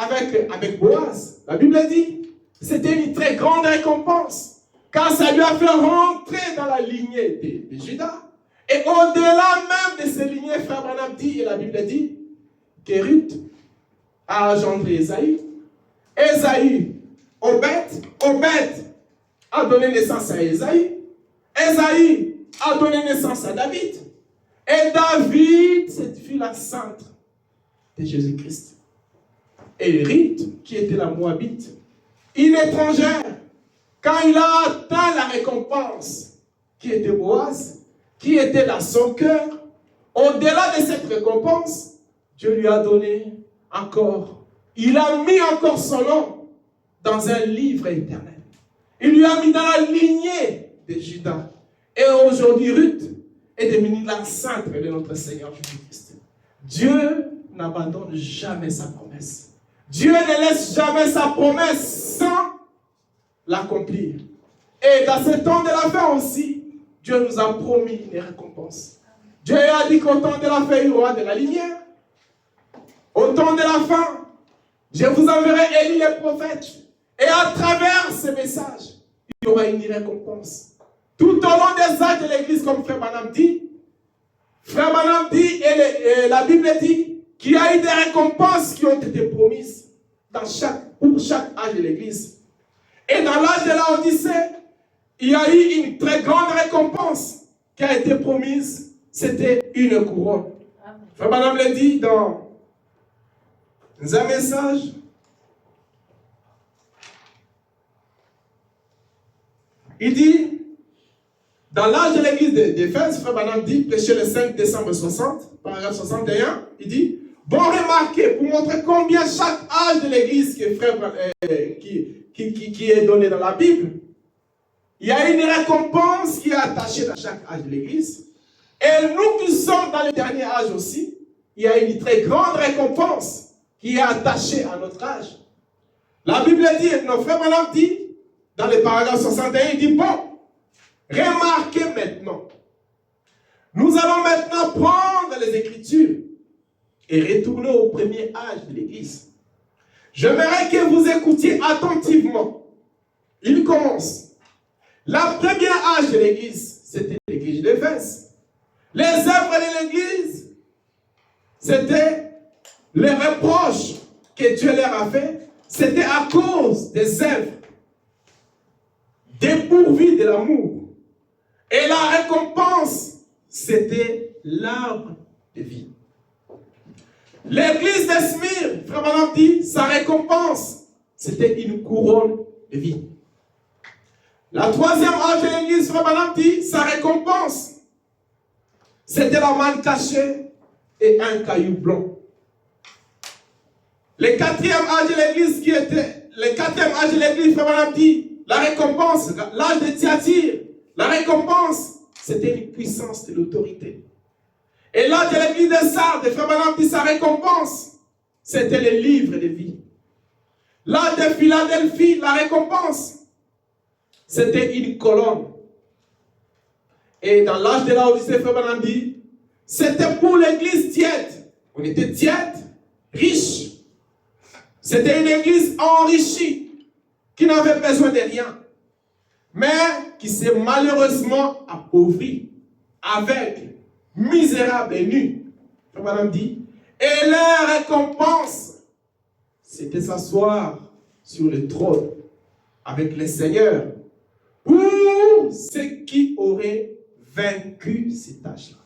avec Boaz, la Bible dit, c'était une très grande récompense, car ça lui a fait rentrer dans la lignée de Judas. Et au-delà même de ces lignées, frère Branham dit, et la Bible dit, que Ruth a engendré Ésaü. Ésaü, Obed a donné naissance à Ésaü. Ésaü a donné naissance à David. Et David, cette fille la sainte de Jésus-Christ. Et Ruth, qui était la Moabite, une étrangère, quand il a atteint la récompense, qui était Boaz, qui était dans son cœur, au-delà de cette récompense, Dieu lui a donné encore, il a mis encore son nom dans un livre éternel. Il lui a mis dans la lignée de Judas. Et aujourd'hui, Ruth est devenue la sainte de notre Seigneur Jésus-Christ. Dieu n'abandonne jamais sa promesse. Dieu ne laisse jamais sa promesse sans l'accomplir. Et dans ce temps de la fin aussi, Dieu nous a promis une récompense. Dieu a dit qu'au temps de la fin, il y aura de la lumière. Au temps de la fin, je vous enverrai Élie les prophètes. Et à travers ce message, il y aura une récompense. Tout au long des âges de l'Église, comme Frère Branham dit, et la Bible dit qu'il y a eu des récompenses qui ont été promises pour chaque âge de l'Église. Et dans l'âge de la Odyssée, il y a eu une très grande récompense qui a été promise. C'était une couronne. Frère Branham le dit dans un message. Il dit, dans l'âge de l'église d'Éphèse, Frère Branham dit, prêché le 5 décembre 60, paragraphe 61, il dit, bon, remarquez, pour montrer combien chaque âge de l'église qui est donné dans la Bible, il y a une récompense qui est attachée à chaque âge de l'église. Et nous qui sommes dans le dernier âge aussi, il y a une très grande récompense qui est attachée à notre âge. La Bible dit, notre Frère Branham dit, dans le paragraphe 61, il dit, bon, remarquez maintenant. Nous allons maintenant prendre les Écritures et retourner au premier âge de l'Église. J'aimerais que vous écoutiez attentivement. Il commence. La première âge de l'Église, c'était l'Église d'Éphèse. Les œuvres de l'Église, c'était les reproches que Dieu leur a fait. C'était à cause des œuvres dépourvues de l'amour. Et la récompense, c'était l'arbre de vie. L'église de Smyrne, Frère Branham dit, sa récompense, c'était une couronne de vie. La troisième âge de l'église, Frère Branham dit, sa récompense, c'était la manne cachée et un caillou blanc. Le quatrième âge de l'église Frère Branham dit, la récompense, l'âge de Thyatire, la récompense, c'était une puissance de l'autorité. Et l'âge de l'église de Sardes, Frère Branham dit, sa récompense, c'était le livre de vie. L'âge de Philadelphie, la récompense, c'était une colonne. Et dans l'âge de la Odyssée, Frère Branham dit, c'était pour l'église tiède. On était tiède, riche. C'était une église enrichie, qui n'avait besoin de rien, mais qui s'est malheureusement appauvrie, aveugle, misérable et nue. Frère Branham dit, et leur récompense, c'était s'asseoir sur le trône avec les seigneurs pour ceux qui auraient vaincu cet âge-là.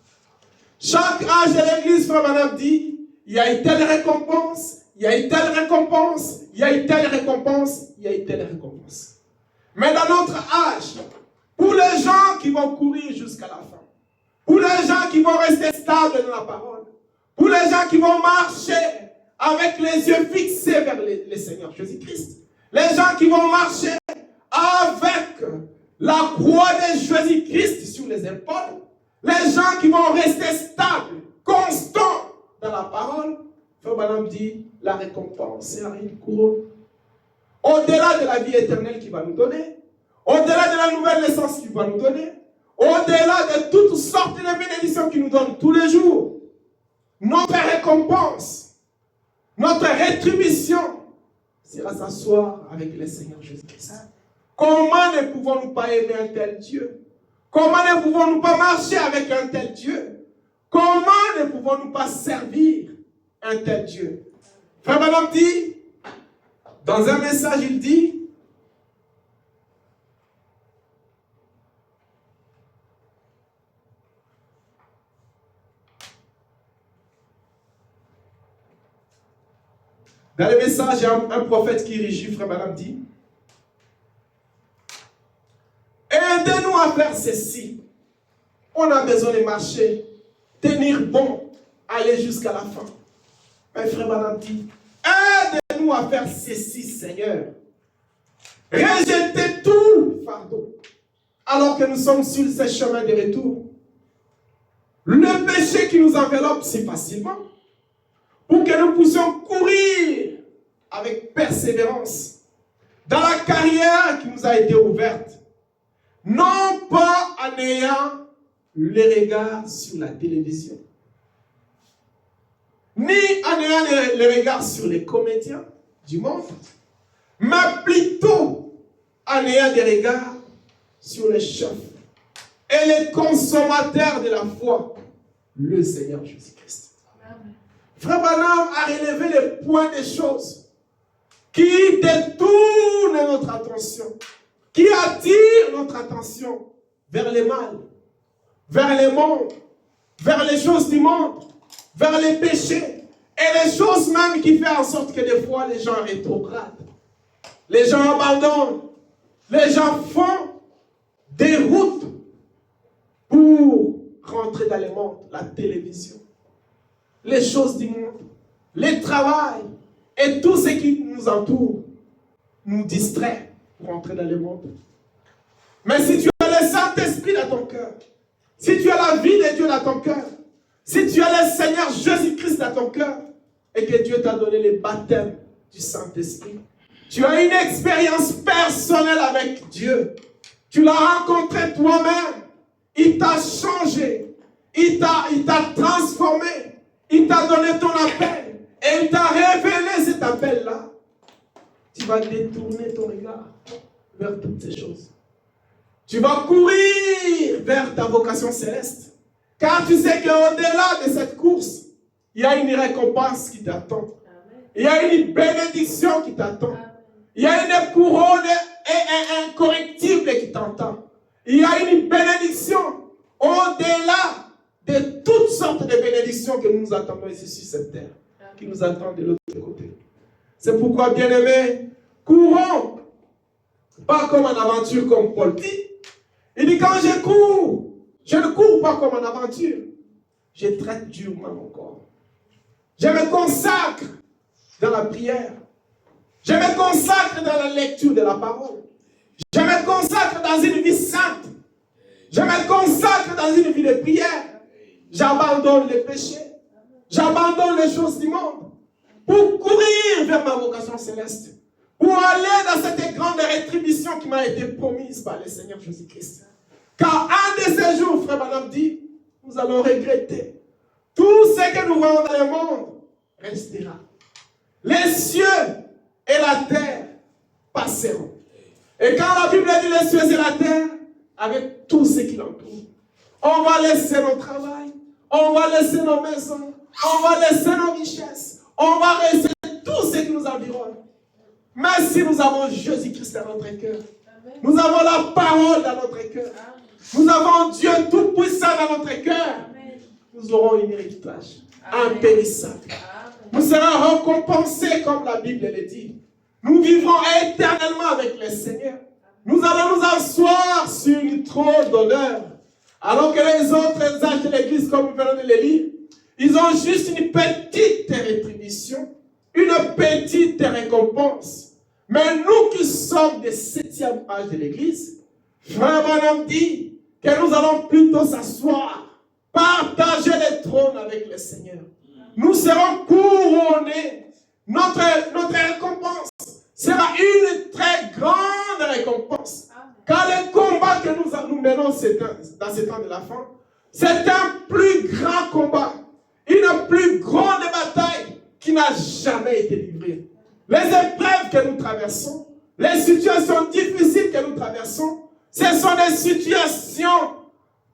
Chaque âge de l'église, frère Branham dit, il y a une telle récompense, il y a une telle récompense, il y a une telle récompense, il y a une telle récompense. Mais dans notre âge, pour les gens qui vont courir jusqu'à la fin, pour les gens qui vont rester stables dans la parole, pour les gens qui vont marcher avec les yeux fixés vers le Seigneur Jésus-Christ, les gens qui vont marcher avec la croix de Jésus-Christ sur les épaules, les gens qui vont rester stables, constants dans la parole, Frère Branham dit, la récompense, c'est une couronne. Au-delà de la vie éternelle qu'il va nous donner, au-delà de la nouvelle naissance qu'il va nous donner, au-delà de toutes sortes de bénédictions qu'il nous donne tous les jours, notre récompense, notre rétribution sera s'asseoir avec le Seigneur Jésus-Christ. Comment ne pouvons-nous pas aimer un tel Dieu? Comment ne pouvons-nous pas marcher avec un tel Dieu? Comment ne pouvons-nous pas servir un tel Dieu? Frère Branham dit, dans un message, il dit, dans le message, il y a un prophète qui régit, Frère Branham dit, aidez-nous à faire ceci. On a besoin de marcher, tenir bon, aller jusqu'à la fin. Mais Frère Branham dit, aidez-nous à faire ceci, Seigneur. Rejetez tout fardeau, alors que nous sommes sur ce chemin de retour. Le péché qui nous enveloppe si facilement, pour que nous puissions courir avec persévérance dans la carrière qui nous a été ouverte, non pas en ayant le regard sur la télévision, ni en ayant le regard sur les comédiens du monde, mais plutôt en ayant des regards sur les chefs et les consommateurs de la foi, le Seigneur Jésus-Christ. Frère Branham a relevé les points des choses qui détournent notre attention, qui attirent notre attention vers le mal, vers le monde, vers les choses du monde, vers les péchés, et les choses même qui font en sorte que des fois les gens rétrogradent, les gens abandonnent, les gens font des routes pour rentrer dans le monde, la télévision, les choses du monde, le travail et tout ce qui nous entoure nous distrait pour rentrer dans le monde. Mais si tu as le Saint-Esprit dans ton cœur, si tu as la vie de Dieu dans ton cœur, si tu as le Seigneur Jésus-Christ dans ton cœur et que Dieu t'a donné le baptême du Saint-Esprit, tu as une expérience personnelle avec Dieu. Tu l'as rencontré toi-même. Il t'a changé. Il t'a transformé. Il t'a donné ton appel. Et il t'a révélé cet appel-là. Tu vas détourner ton regard vers toutes ces choses. Tu vas courir vers ta vocation céleste. Car tu sais qu'au-delà de cette course, il y a une récompense qui t'attend. Il y a une bénédiction qui t'attend. Il y a une couronne et un correctible qui t'attend. Il y a une bénédiction au-delà de toutes sortes de bénédictions que nous nous attendons ici sur cette terre, qui nous attendent de l'autre côté. C'est pourquoi, bien-aimés, courons, pas comme en aventure, comme Paul dit. Il dit, quand je cours, je ne cours pas comme en aventure. Je traite durement mon corps. Je me consacre dans la prière. Je me consacre dans la lecture de la parole. Je me consacre dans une vie sainte. Je me consacre dans une vie de prière. J'abandonne les péchés. J'abandonne les choses du monde pour courir vers ma vocation céleste. Pour aller dans cette grande rétribution qui m'a été promise par le Seigneur Jésus-Christ. Car un de ces jours, frère Branham dit, nous allons regretter. Tout ce que nous voyons dans le monde restera. Les cieux et la terre passeront. Et quand la Bible dit les cieux et la terre, avec tout ce qui l'entoure, on va laisser nos travail, on va laisser nos maisons, on va laisser nos richesses, on va laisser tout ce qui nous environnent. Mais si nous avons Jésus-Christ dans notre cœur, nous avons la parole dans notre cœur, nous avons Dieu Tout-Puissant dans notre cœur, nous aurons un héritage impérissable. Nous serons récompensés comme la Bible le dit. Nous vivrons éternellement avec le Seigneur. Nous allons nous asseoir sur une trône d'honneur. Alors que les autres âges de l'Église, comme nous venons de le lire, ils ont juste une petite rétribution, une petite récompense. Mais nous qui sommes des 7e âge de l'Église, Frère Branham dit que nous allons plutôt s'asseoir, partager les trônes avec le Seigneur. Nous serons couronnés. Notre récompense sera une très grande récompense. Car le combat que nous menons dans ces temps de la fin, c'est un plus grand combat, une plus grande bataille qui n'a jamais été livrée. Les épreuves que nous traversons, les situations difficiles que nous traversons, ce sont des situations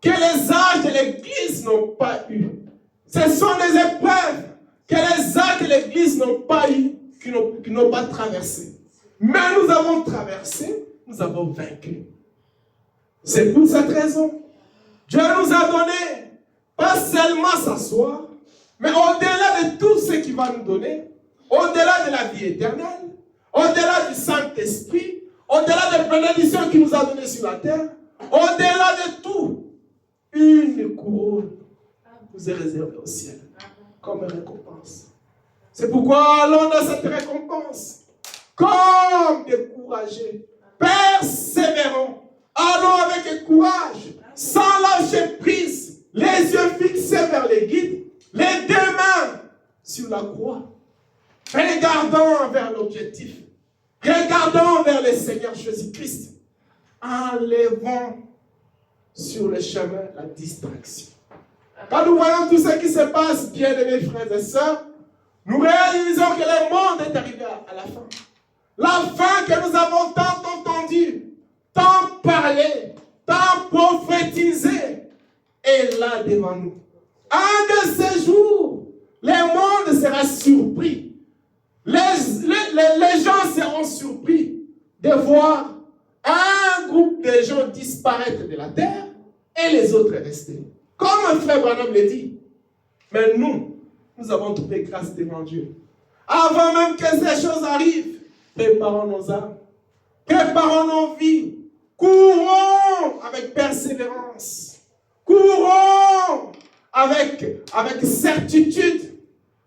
que les âges de l'Église n'ont pas eues. Ce sont des épreuves que les âges de l'Église n'ont pas eues, qui n'ont pas traversées. Mais nous avons traversé, nous avons vaincu. C'est pour cette raison. Dieu nous a donné, pas seulement s'asseoir, mais au-delà de tout ce qu'il va nous donner, au-delà de la vie éternelle, au-delà du Saint-Esprit, au-delà des bénédictions qu'il nous a données sur la terre, au-delà de tout, une couronne nous est réservée au ciel comme récompense. C'est pourquoi allons dans cette récompense comme des courageux, persévérants. Allons avec courage, sans lâcher prise, les yeux fixés vers les guides, les deux mains sur la croix. Regardons vers l'objectif. Regardons vers le Seigneur Jésus-Christ. Enlevons sur le chemin la distraction. Quand nous voyons tout ce qui se passe, bien-aimés frères et sœurs, nous réalisons que le monde est arrivé à la fin. La fin que nous avons tant entendue, tant parlé, tant prophétisé, est là devant nous. Un de ces jours, le monde sera surpris. Les gens seront surpris de voir un groupe de gens disparaître de la terre et les autres rester. Comme frère Branham le dit. Mais nous avons trouvé grâce devant Dieu. Avant même que ces choses arrivent, préparons nos âmes, préparons nos vies, courons avec persévérance, courons avec certitude,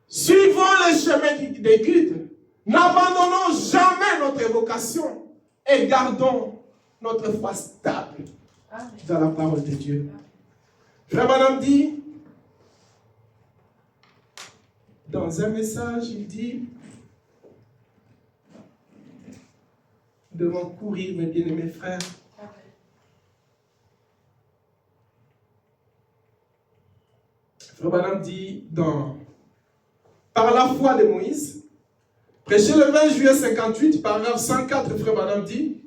suivons le chemin des guides, n'abandonnons jamais notre vocation et gardons notre foi stable dans la parole de Dieu. Frère Branham dit, dans un message, il dit, nous devons courir, mes bien-aimés frères. Frère Branham dit, par la foi de Moïse, prêché le 20 juillet 58, paragraphe 104, Frère Branham dit,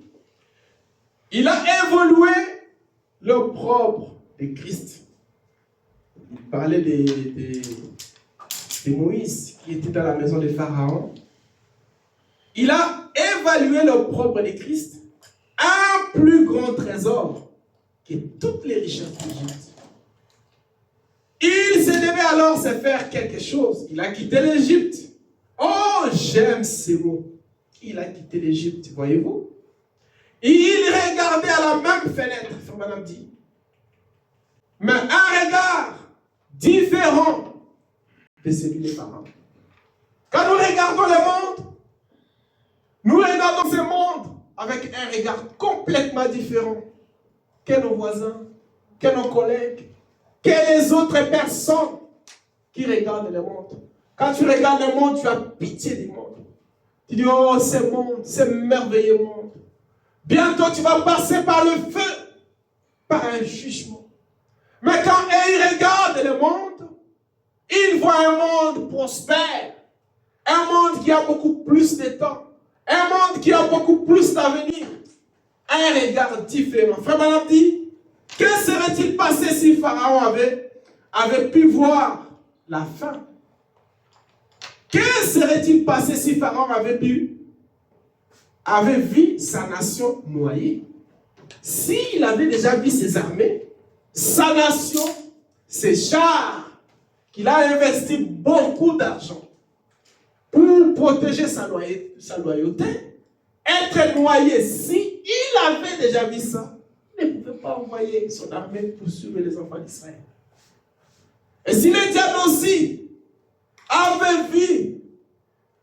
il a évolué l'opprobre de Christ. Il parlait de Moïse qui était dans la maison de Pharaon. Il a évalué l'opprobre de Christ, un plus grand trésor que toutes les richesses d'Égypte. Il se devait alors se faire quelque chose. Il a quitté l'Égypte. Oh, j'aime ces mots. Il a quitté l'Égypte, voyez-vous. Il regardait à la même fenêtre, Frère Branham dit. Mais un regard différent de celui des parents. Quand nous regardons le monde, nous regardons ce monde avec un regard complètement différent que nos voisins, que nos collègues, que les autres personnes qui regardent le monde. Quand tu regardes le monde, tu as pitié du monde. Tu dis, oh, ce monde, ce merveilleux monde. Bientôt, tu vas passer par le feu, par un jugement. Mais quand ils regardent le monde, ils voient un monde prospère, un monde qui a beaucoup plus de temps, un monde qui a beaucoup plus d'avenir, un regard différent. Frère Branham dit, que serait-il passé si Pharaon avait pu voir la fin? Que serait-il passé si Pharaon avait vu sa nation noyée? S'il avait déjà vu ses armées, sa nation, ses chars, qu'il a investi beaucoup d'argent pour protéger sa loyauté, être noyé, si il avait déjà vu ça, il ne pouvait pas envoyer son armée pour suivre les enfants d'Israël. Et si le diable aussi avait vu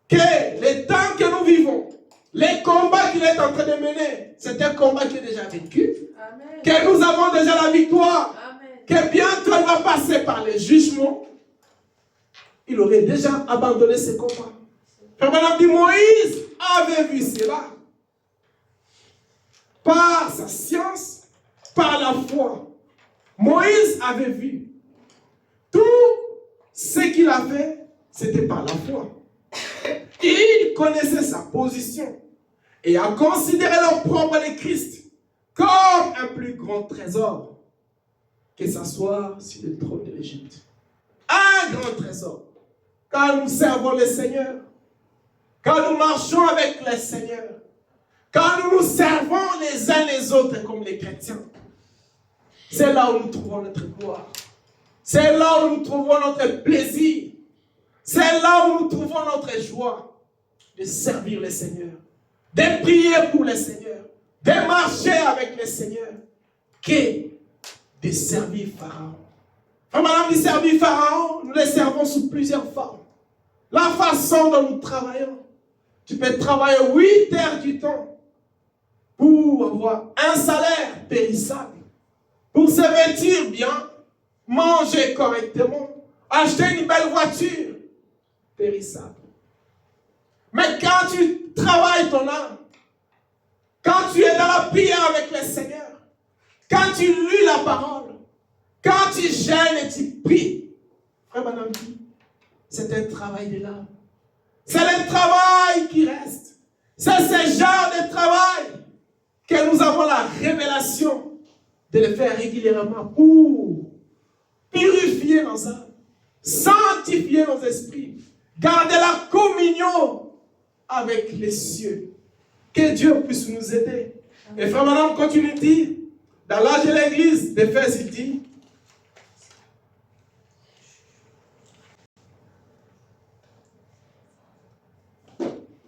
que les temps que nous vivons, les combats qu'il est en train de mener, c'est un combat qui est déjà vécu, Amen. que nous avons déjà la victoire, Amen. que bientôt il va passer par les jugements, il aurait déjà abandonné ce combat. Frère Branham dit, Moïse avait vu cela. Par sa science, par la foi. Moïse avait vu. Tout ce qu'il a fait, c'était par la foi. Il connaissait sa position et a considéré l'opprobre de Christ comme un plus grand trésor que s'asseoir sur le trône de l'Égypte. Un grand trésor. Quand nous servons le Seigneur, quand nous marchons avec le Seigneur, quand nous nous servons les uns les autres comme les chrétiens, c'est là où nous trouvons notre gloire. C'est là où nous trouvons notre plaisir. C'est là où nous trouvons notre joie de servir le Seigneur, de prier pour le Seigneur, de marcher avec le Seigneur, que de servir Pharaon. Madame dit servir Pharaon, nous le servons sous plusieurs formes. La façon dont nous travaillons. Tu peux travailler 8 heures du temps pour avoir un salaire périssable, pour se vêtir bien, manger correctement, acheter une belle voiture périssable. Mais quand tu travailles ton âme, quand tu es dans la prière avec le Seigneur, quand tu lis la parole, quand tu gênes et tu pries, frère Madame dit, c'est un travail de l'âme. C'est le travail qui reste. C'est ce genre de travail que nous avons la révélation de le faire régulièrement pour purifier nos âmes, sanctifier nos esprits, garder la communion avec les cieux. Que Dieu puisse nous aider. Et frère Madame continue de dire, dans l'âge de l'église d'Éphèse, il dit,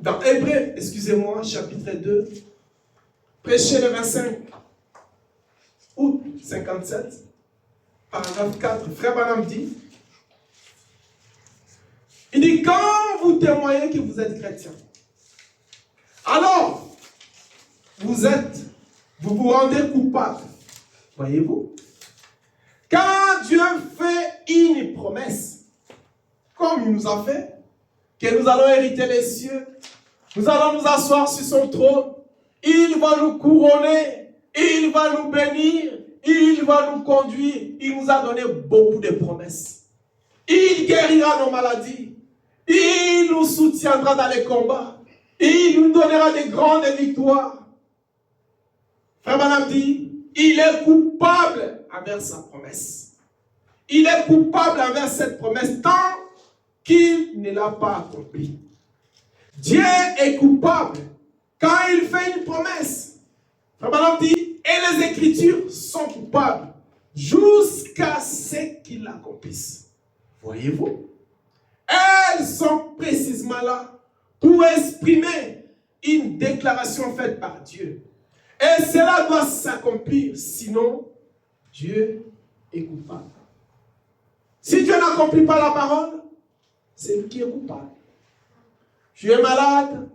dans Hébreux, excusez-moi, chapitre 2, prêchez le 25 août 57, paragraphe 4, frère Branham dit, il dit, quand vous témoignez que vous êtes chrétien, alors vous vous rendez coupable. Voyez-vous? Quand Dieu fait une promesse, comme il nous a fait, que nous allons hériter les cieux, nous allons nous asseoir sur son trône, il va nous couronner, il va nous bénir, il va nous conduire. Il nous a donné beaucoup de promesses. Il guérira nos maladies, il nous soutiendra dans les combats, il nous donnera de grandes victoires. Frère Branham dit, il est coupable envers sa promesse. Il est coupable envers cette promesse tant qu'il ne l'a pas accomplie. Dieu est coupable quand il fait une promesse. Frère Branham dit, et les Écritures sont coupables jusqu'à ce qu'il l'accomplisse. Voyez-vous? Elles sont précisément là pour exprimer une déclaration faite par Dieu. Et cela doit s'accomplir, sinon Dieu est coupable. Si Dieu n'accomplit pas la parole, c'est lui qui est coupable. Tu es malade,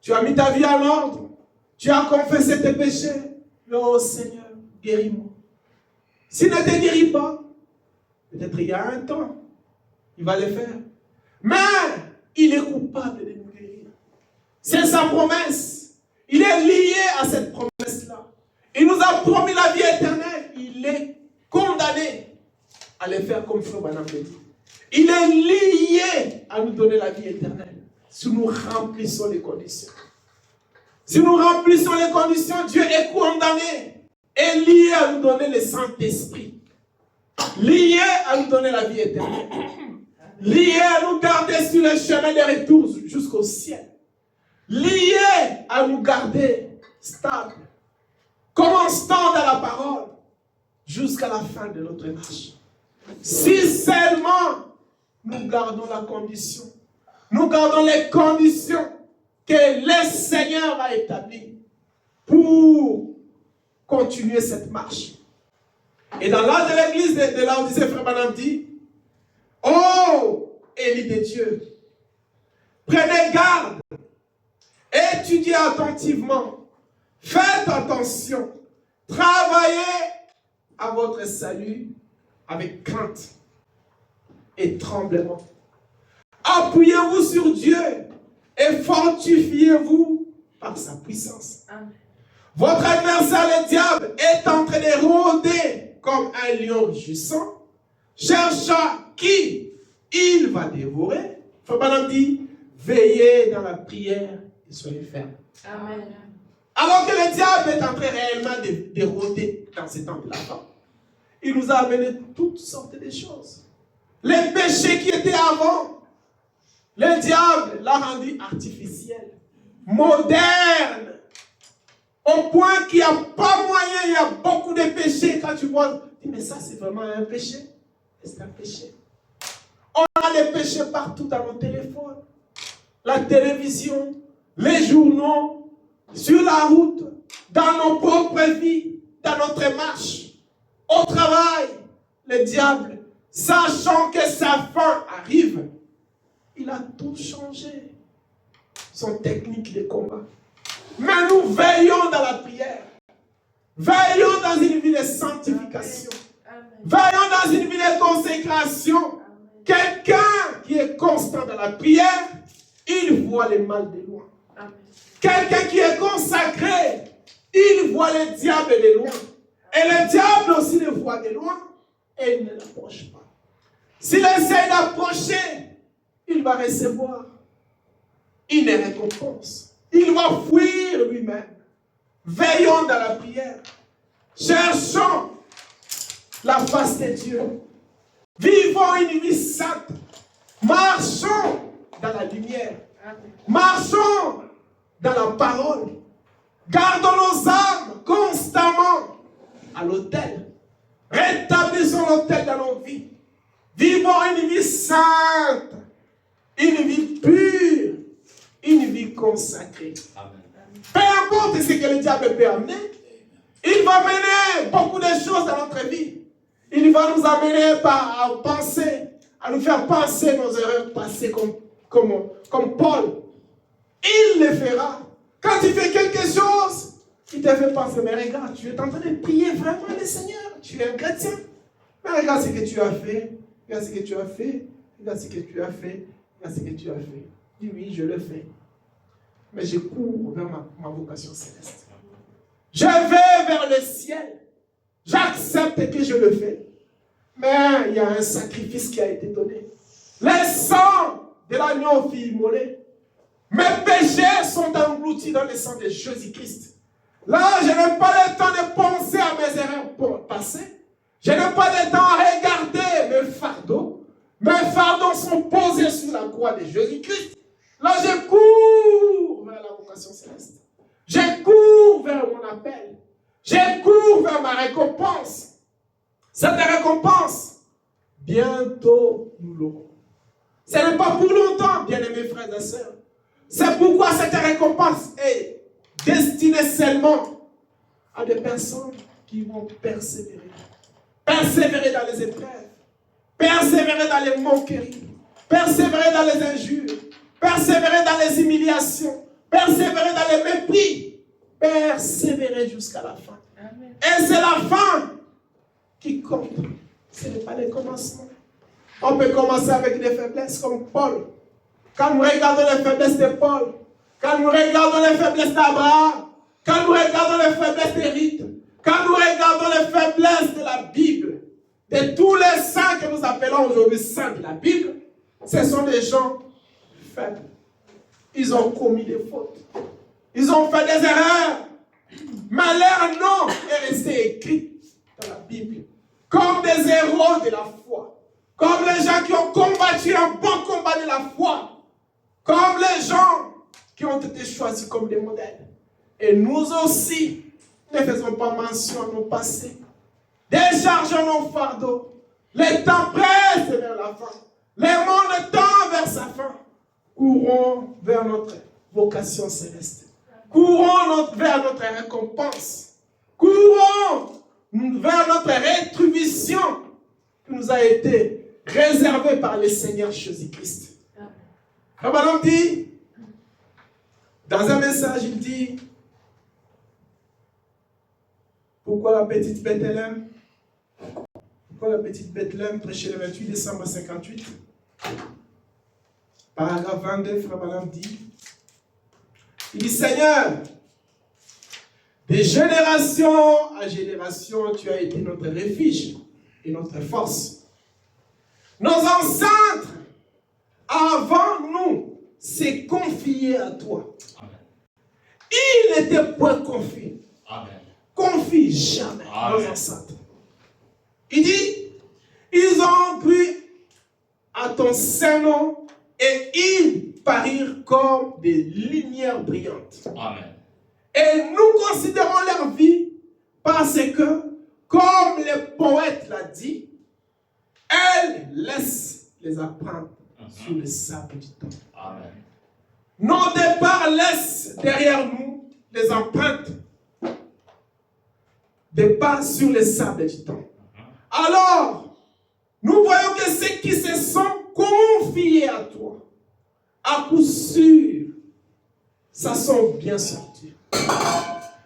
tu as mis ta vie en ordre, tu as confessé tes péchés. Oh Seigneur, guéris-moi. S'il ne te guérit pas, peut-être il y a un temps, il va le faire. Mais il est coupable de nous guérir. C'est sa promesse. Il est lié à cette promesse-là. Il nous a promis la vie éternelle. Il est condamné à le faire comme Frère Branham le dit. Il est lié à nous donner la vie éternelle si nous remplissons les conditions. Si nous remplissons les conditions, Dieu est condamné et lié à nous donner le Saint-Esprit. Lié à nous donner la vie éternelle. lié à nous garder sur le chemin de retour jusqu'au ciel, lié à nous garder stables, constants dans la parole, jusqu'à la fin de notre marche. Si seulement nous gardons la condition, nous gardons les conditions que le Seigneur a établies pour continuer cette marche. Et dans l'âge de l'église de Laodicée, Frère Branham dit, ô Élie de Dieu, prenez garde, étudiez attentivement, faites attention, travaillez à votre salut avec crainte et tremblement. Appuyez-vous sur Dieu et fortifiez-vous par sa puissance. Amen. Votre adversaire, le diable, est en train de rôder comme un lion rugissant, cherchant qui il va dévorer. Frère Branham dit, veillez dans la prière et soyez fermes. Amen. Alors que le diable est en train réellement de rôder dans ces temps de la fin, il nous a amené toutes sortes de choses. Les péchés qui étaient avant, le diable l'a rendu artificiel, moderne, au point qu'il n'y a pas moyen, il y a beaucoup de péchés. Quand tu vois, tu dis, mais ça c'est vraiment un péché. C'est un péché. On a des péchés partout dans nos téléphones, la télévision, les journaux, sur la route, dans nos propres vies, dans notre marche, au travail. Le diable, sachant que sa fin arrive, il a tout changé, son technique de combat. Mais nous veillons dans la prière, veillons dans une vie de sanctification, veillons dans une vie de consécration. Quelqu'un qui est constant dans la prière, il voit le mal de loin. Quelqu'un qui est consacré, il voit le diable de loin. Et le diable aussi le voit de loin et il ne l'approche pas. S'il essaie d'approcher, il va recevoir une récompense. Il va fuir lui-même. Veillons dans la prière. Cherchons la face de Dieu. Vivons une vie sainte. Marchons dans la lumière. Marchons dans la parole. Gardons nos âmes constamment à l'autel. Rétablissons l'autel dans nos vies. Vivons une vie sainte, une vie pure, une vie consacrée. Amen. Peu importe ce que le diable peut amener, il va mener beaucoup de choses dans notre vie. Il va nous amener à penser, à nous faire penser nos erreurs passées comme Paul. Il le fera. Quand tu fais quelque chose, il te fait penser, mais regarde, tu es en train de prier vraiment le Seigneur. Tu es un chrétien. Mais regarde ce que tu as fait. Regarde ce que tu as fait. Regarde ce que tu as fait. Regarde ce que tu as fait. Dis oui, je le fais. Mais je cours vers ma vocation céleste. Je vais vers le ciel. J'accepte que je le fais. Mais il y a un sacrifice qui a été donné. Le sang de l'agneau fut immolé. Mes péchés sont engloutis dans le sang de Jésus-Christ. Là, je n'ai pas le temps de penser à mes erreurs passées. Je n'ai pas le temps à regarder mes fardeaux. Mes fardeaux sont posés sur la croix de Jésus-Christ. Là, je cours vers la vocation céleste. Je cours vers mon appel. Je cours vers ma récompense. Cette récompense, bientôt nous l'aurons. Ce n'est pas pour longtemps, bien-aimés frères et sœurs. C'est pourquoi cette récompense est destinée seulement à des personnes qui vont persévérer. Persévérer dans les épreuves. Persévérer dans les moqueries. Persévérer dans les injures. Persévérer dans les humiliations. Persévérer dans les mépris. Persévérer jusqu'à la fin. Amen. Et c'est la fin qui compte. Ce n'est pas le commencement. On peut commencer avec des faiblesses comme Paul. Quand nous regardons les faiblesses de Paul, quand nous regardons les faiblesses d'Abraham, quand nous regardons les faiblesses d'Érite, quand nous regardons les faiblesses de la Bible, de tous les saints que nous appelons aujourd'hui saints de la Bible, ce sont des gens faibles. Ils ont commis des fautes. Ils ont fait des erreurs. Mais leur nom est resté écrit dans la Bible comme des héros de la foi, comme les les gens qui ont combattu un bon combat de la foi, comme les gens qui ont été choisis comme des modèles. Et nous aussi, ne faisons pas mention à nos passés. Déchargeons nos fardeaux. Les temps pressent vers la fin. Les mondes tendent vers sa fin. Courons vers notre vocation céleste. Courons vers notre récompense. Courons vers notre rétribution qui nous a été réservée par le Seigneur Jésus-Christ. Abraham dit, dans un message, il dit, pourquoi la petite Bethléem? Pourquoi la petite Bethléem, prêché le 28 décembre 58? Paragraphe 22, Frère Branham dit, il dit, Seigneur, de génération à génération, tu as été notre refuge et notre force. Nos ancêtres, avant nous, s'est confié à toi. Amen. Ils n'étaient point confiés. Amen. Confie jamais Amen. nos ancêtres. Il dit, ils ont cru à ton Saint-Nom et ils parirent comme des lumières brillantes. Amen. Et nous considérons leur vie parce que, comme le poète l'a dit, elle laisse les empreintes sur le sable du temps. Amen. Nos départs laissent derrière nous les empreintes des pas sur le sable du temps. Alors, nous voyons que ceux qui se sont confiés à toi, à coup sûr, ça sont bien sortis.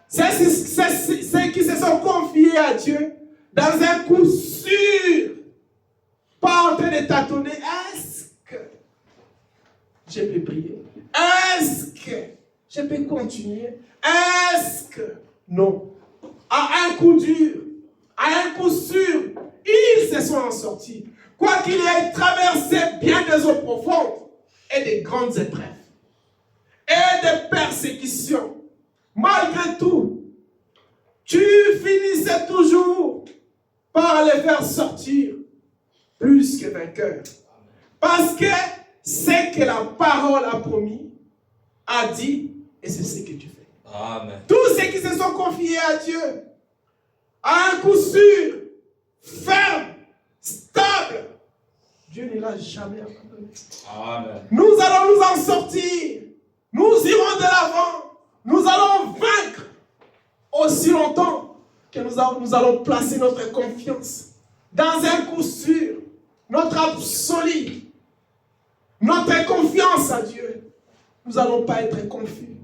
Ceux qui se sont confiés à Dieu, dans un coup sûr, pas en train de tâtonner, est-ce que je peux prier? Est-ce que je peux continuer? Est-ce que non? À un coup dur, à un coup sûr, ils se sont en sortis. Quoi qu'il ait traversé bien des eaux profondes et des grandes épreuves et des persécutions, malgré tout, tu finissais toujours par les faire sortir plus que vainqueurs. Parce que c'est que la parole a promis, a dit, et c'est ce que tu fais. Amen. Tous ceux qui se sont confiés à Dieu, à un coup sûr, ferme, stable, Dieu ne l'a jamais abandonné. Amen. Nous allons nous en sortir. Nous irons de l'avant. Nous allons vaincre aussi longtemps que nous allons placer notre confiance dans un coup sûr, notre absolu, notre confiance à Dieu. Nous n'allons pas être confus.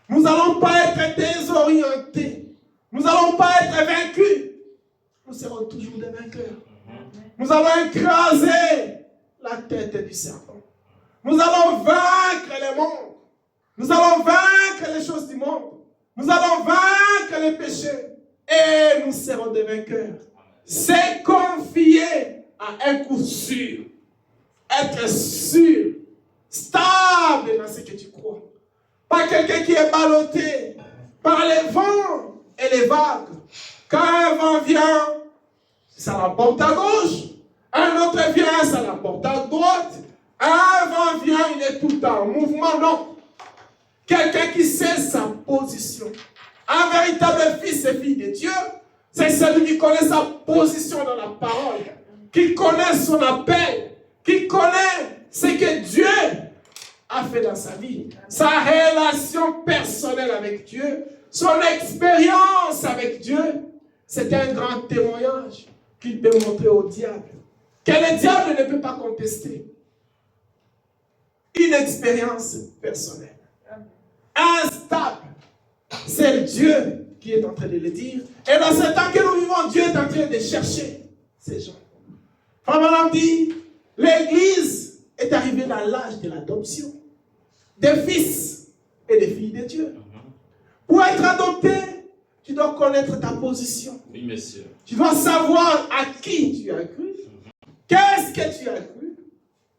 Nous n'allons pas être désorientés. Nous n'allons pas être vaincus. Nous serons toujours des vainqueurs. Nous allons écraser la tête du serpent. Nous allons vaincre les mondes. Nous allons vaincre les choses du monde. Nous allons vaincre les péchés. Et nous serons des vainqueurs. C'est confier à un coup sûr. Être sûr. Stable dans ce que tu crois. Pas quelqu'un qui est ballotté par les vents et les vagues. Quand un vent vient, ça l'emporte à gauche. Un autre vient, ça l'emporte à droite. Un vent vient, il est tout le temps en mouvement. Non. Quelqu'un qui sait sa position. Un véritable fils et fille de Dieu, c'est celui qui connaît sa position dans la parole. Qui connaît son appel. Qui connaît ce que Dieu a fait dans sa vie. Sa relation personnelle avec Dieu. Son expérience avec Dieu. C'est un grand témoignage qu'il peut montrer au diable. Que le diable ne peut pas contester. Une expérience personnelle. Instable. C'est Dieu qui est en train de le dire. Et dans ce temps que nous vivons, Dieu est en train de chercher ces gens. Frère dit, l'Église est arrivée dans l'âge de l'adoption des fils et des filles de Dieu. Pour être adopté, tu dois connaître ta position. Oui, monsieur. Tu dois savoir à qui tu as cru. Qu'est-ce que tu as cru?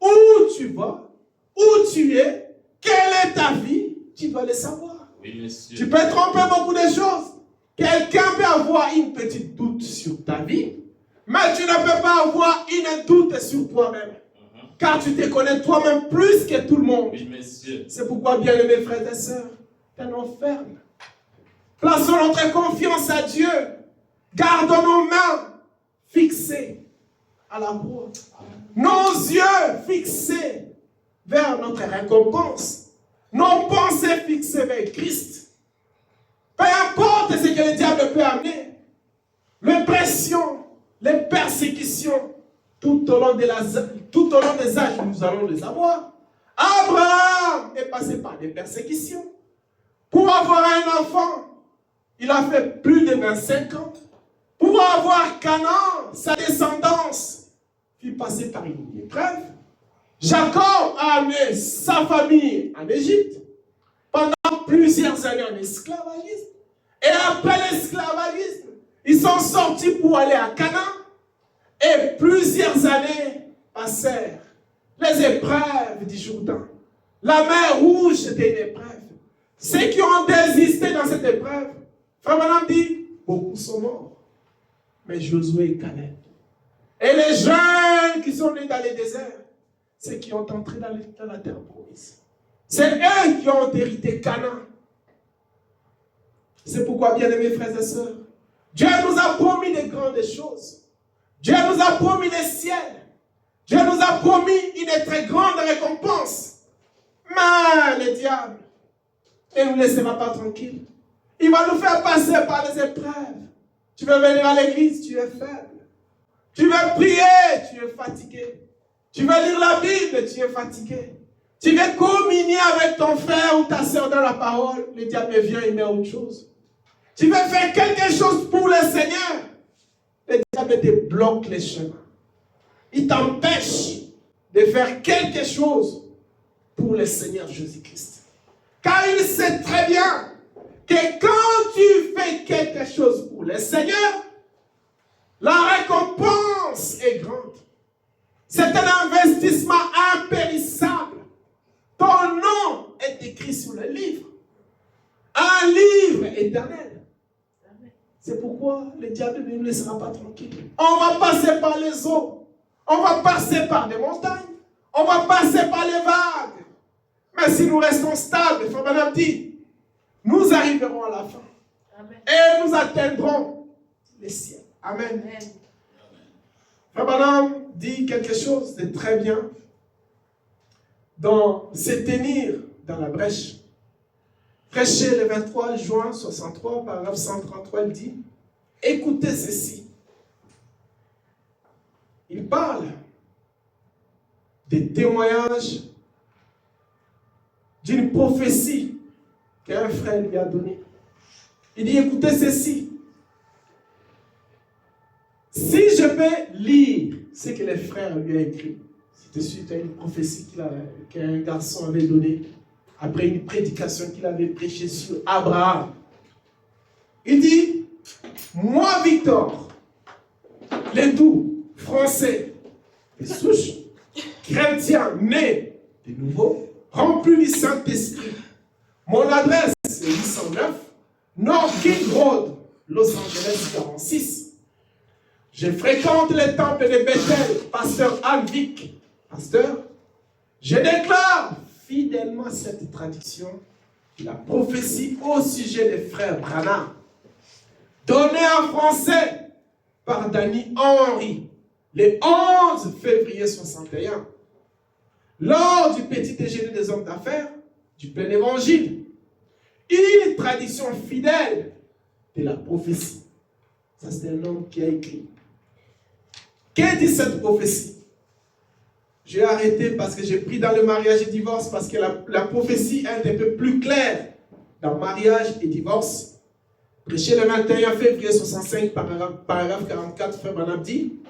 Où tu vas? Où tu es? Quelle est ta vie? Tu dois le savoir. Oui, monsieur. Tu peux tromper beaucoup de choses. Quelqu'un peut avoir une petite doute sur ta vie, Mais tu ne peux pas avoir un doute sur toi-même. Car tu te connais toi-même plus que tout le monde. Oui, messieurs. C'est pourquoi, bien aimés frères et sœurs, tenons ferme. Plaçons notre confiance à Dieu. Gardons nos mains fixées à la croix. Nos yeux fixés vers notre récompense. Nos pensées fixées vers Christ. Peu importe ce que le diable peut amener. Les pressions, les persécutions, tout au long des âges, nous allons les avoir. Abraham est passé par des persécutions. Pour avoir un enfant, il a fait plus de 25 ans. Pour avoir Canaan, sa descendance, il passé par une épreuve. Jacob a amené sa famille en Égypte pendant plusieurs années en esclavagisme. Et après l'esclavagisme, ils sont sortis pour aller à Canaan. Et plusieurs années passèrent. Les épreuves du Jourdain. La mer Rouge était une épreuve. Ceux qui ont désisté dans cette épreuve, Frère Branham dit, beaucoup sont morts. Mais Josué et Caleb. Et les jeunes qui sont nés dans les déserts, ceux qui ont entré dans la terre promise. C'est eux qui ont hérité Canaan. C'est pourquoi, bien aimés frères et sœurs, Dieu nous a promis de grandes choses. Dieu nous a promis le ciel. Dieu nous a promis une très grande récompense. Mais le diable ne nous laissera pas tranquilles. Il va nous faire passer par les épreuves. Tu veux venir à l'église, tu es faible. Tu veux prier, tu es fatigué. Tu veux lire la Bible, tu es fatigué. Tu veux communier avec ton frère ou ta soeur dans la parole, le diable vient, il met autre chose. Tu veux faire quelque chose pour le Seigneur, le diable te bloque les chemins. Il t'empêche de faire quelque chose pour le Seigneur Jésus-Christ. Car il sait très bien que quand tu fais quelque chose pour le Seigneur, la récompense est grande. C'est un investissement impérissable. Ton nom est écrit sur le livre. Un livre éternel. C'est pourquoi le diable ne nous laissera pas tranquille. On va passer par les eaux. On va passer par des montagnes. On va passer par les vagues. Mais si nous restons stables, Frère Branham dit, nous arriverons à la fin. Amen. Et nous atteindrons les ciels. Amen. Amen. Frère Branham dit quelque chose de très bien dans se tenir dans la brèche. Prêché le 23 juin 63, paragraphe 133, il dit, écoutez ceci. Il parle des témoignages d'une prophétie qu'un frère lui a donnée. Il dit, écoutez ceci. Si je peux lire ce que les frères lui ont écrit, c'était suite à une prophétie qu'un garçon avait donnée après une prédication qu'il avait prêchée sur Abraham. Il dit, moi Victor, les doux, français, de souche, chrétien, né de nouveau, rempli du Saint-Esprit. Mon adresse, c'est 809, North King Road, Los Angeles 46. Je fréquente le temple de Bethel, pasteur Alvic. Pasteur, je déclare fidèlement cette traduction, la prophétie au sujet des frères Branham, donnée en français par Danny Henry, le 11 février 61, lors du petit déjeuner des hommes d'affaires du plein évangile. Une tradition fidèle de la prophétie. Ça, c'est un homme qui a écrit. Que dit cette prophétie? J'ai arrêté parce que j'ai pris dans le mariage et divorce, parce que la prophétie est un peu plus claire dans mariage et divorce. Prêché le 21 février 65, paragraphe 44, Frère Branham dit,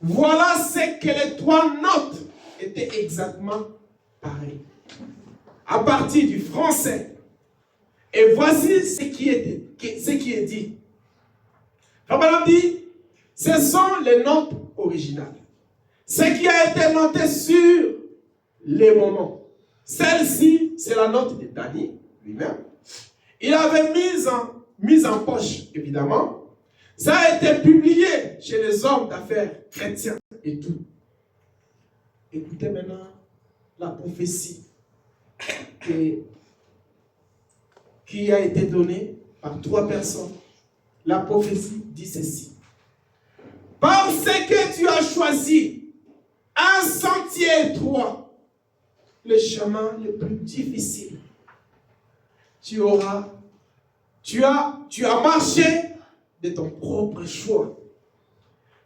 voilà ce que les trois notes étaient exactement pareilles. À partir du français. Et voici ce qui est dit. Frère Branham dit, ce sont les notes originales. Ce qui a été noté sur les moments. Celle-ci, c'est la note de Danny lui-même. Il avait mis en poche, évidemment. Ça a été publié chez les hommes d'affaires chrétiens et tout. Écoutez maintenant la prophétie qui a été donnée par 3 personnes. La prophétie dit ceci. Parce que tu as choisi un sentier étroit, le chemin le plus difficile, tu as marché de ton propre choix.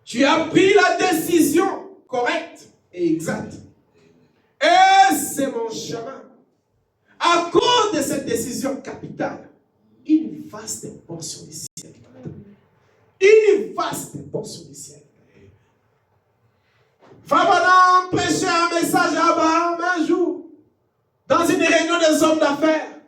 Tu as pris la décision correcte et exacte. Et c'est mon chemin. À cause de cette décision capitale, une vaste portion du ciel. Une vaste portion du ciel. Frère prêchait un message à Abraham un jour, dans une réunion des hommes d'affaires.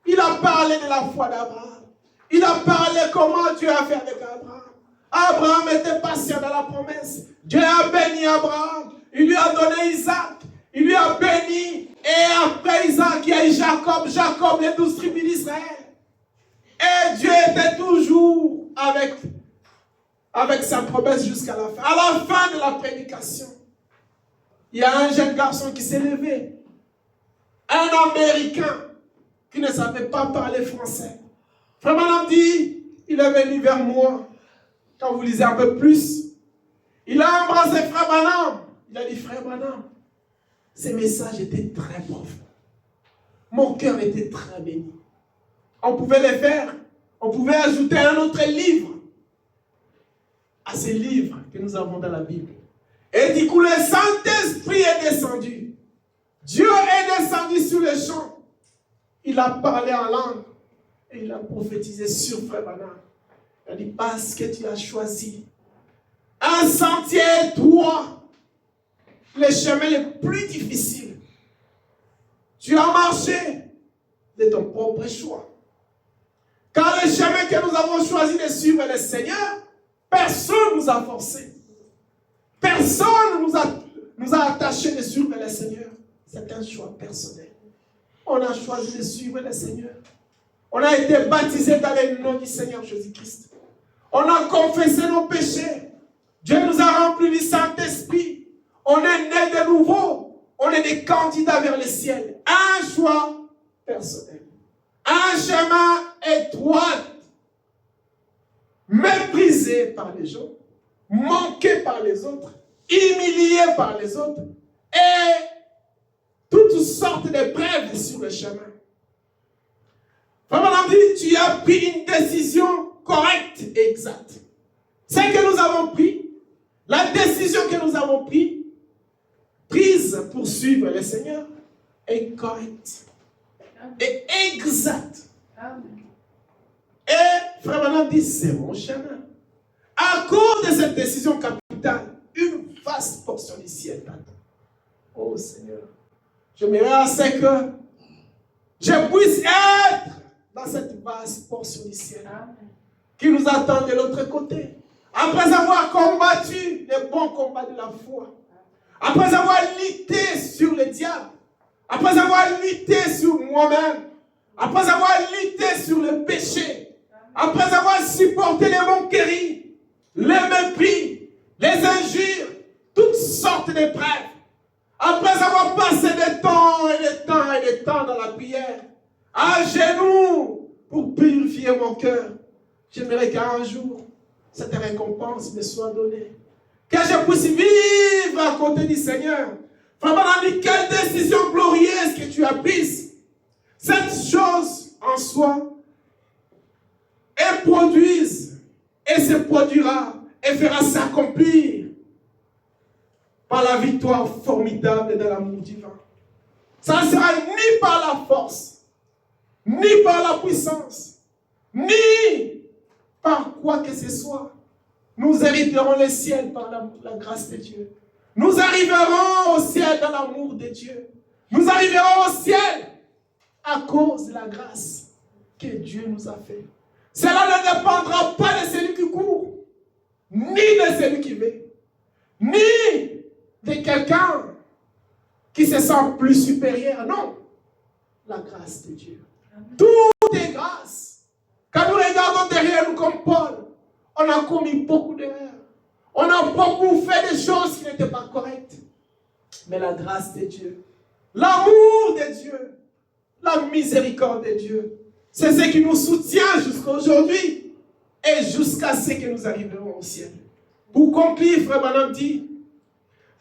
Il a parlé de la foi d'Abraham. Il a parlé comment Dieu a fait avec Abraham. Abraham était patient dans la promesse. Dieu a béni Abraham. Il lui a donné Isaac. Il lui a béni. Et après Isaac, il y a eu Jacob. Jacob, les 12 tribus d'Israël. Et Dieu était toujours avec sa promesse jusqu'à la fin. À la fin de la prédication, il y a un jeune garçon qui s'est levé. Un Américain qui ne savait pas parler français. Frère Branham dit, il est venu vers moi. Quand vous lisez un peu plus, il a embrassé Frère Branham. Il a dit, Frère Branham, ces messages étaient très profonds. Mon cœur était très béni. On pouvait les faire. On pouvait ajouter un autre livre à ces livres que nous avons dans la Bible. Et du coup, le Saint-Esprit est descendu. Dieu est descendu sur les champs. Il a parlé en langue. Et il a prophétisé sur Frère Branham. Il a dit, parce que tu as choisi un sentier étroit, le chemin le plus difficile. Tu as marché de ton propre choix. Car le chemin que nous avons choisi de suivre le Seigneur, personne ne nous a forcé. Personne nous a attachés de suivre le Seigneur. C'est un choix personnel. On a choisi de suivre le Seigneur. On a été baptisés dans le nom du Seigneur Jésus-Christ. On a confessé nos péchés. Dieu nous a remplis du Saint-Esprit. On est nés de nouveau. On est des candidats vers le ciel. Un choix personnel. Un chemin étroit. Méprisé par les gens. Manqué par les autres. Humilié par les autres. Et toutes sortes d'épreuves sur le chemin. Frère Branham dit, tu as pris une décision correcte et exacte. Ce que nous avons pris, la décision que nous avons prise pour suivre le Seigneur est correcte et exacte. Et Frère Branham dit, c'est mon chemin. À cause de cette décision capitale, une vaste portion du ciel t'attend. Oh Seigneur, je m'aimerais assez que je puisse être dans cette vaste portion du ciel qui nous attend de l'autre côté. Après avoir combattu les bons combats de la foi, après avoir lutté sur le diable, après avoir lutté sur moi-même, après avoir lutté sur le péché, après avoir supporté les moqueries, les mépris, les injures, toutes sortes d'épreuves, après avoir passé des temps et des temps et des temps dans la prière, à genoux pour purifier mon cœur, j'aimerais qu'un jour, cette récompense me soit donnée. Que je puisse vivre à côté du Seigneur. Frère Branham, quelle décision glorieuse que tu as prise. Cette chose en soi, elle produise et se produira et fera s'accomplir par la victoire formidable de l'amour divin. Ça ne sera ni par la force, ni par la puissance, ni par quoi que ce soit. Nous hériterons le ciel par la grâce de Dieu. Nous arriverons au ciel dans l'amour de Dieu. Nous arriverons au ciel à cause de la grâce que Dieu nous a fait. Cela ne dépendra pas de celui qui court, ni de celui qui veut, ni de quelqu'un qui se sent plus supérieur. Non, la grâce de Dieu. Tout est grâce. Quand nous regardons derrière nous comme Paul, On a commis beaucoup d'erreurs. On a beaucoup fait des choses qui n'étaient pas correctes. Mais la grâce de Dieu, l'amour de Dieu, la miséricorde de Dieu, c'est ce qui nous soutient jusqu'à aujourd'hui et jusqu'à ce que nous arriverons au ciel. Pour conclure, Frère Branham dit,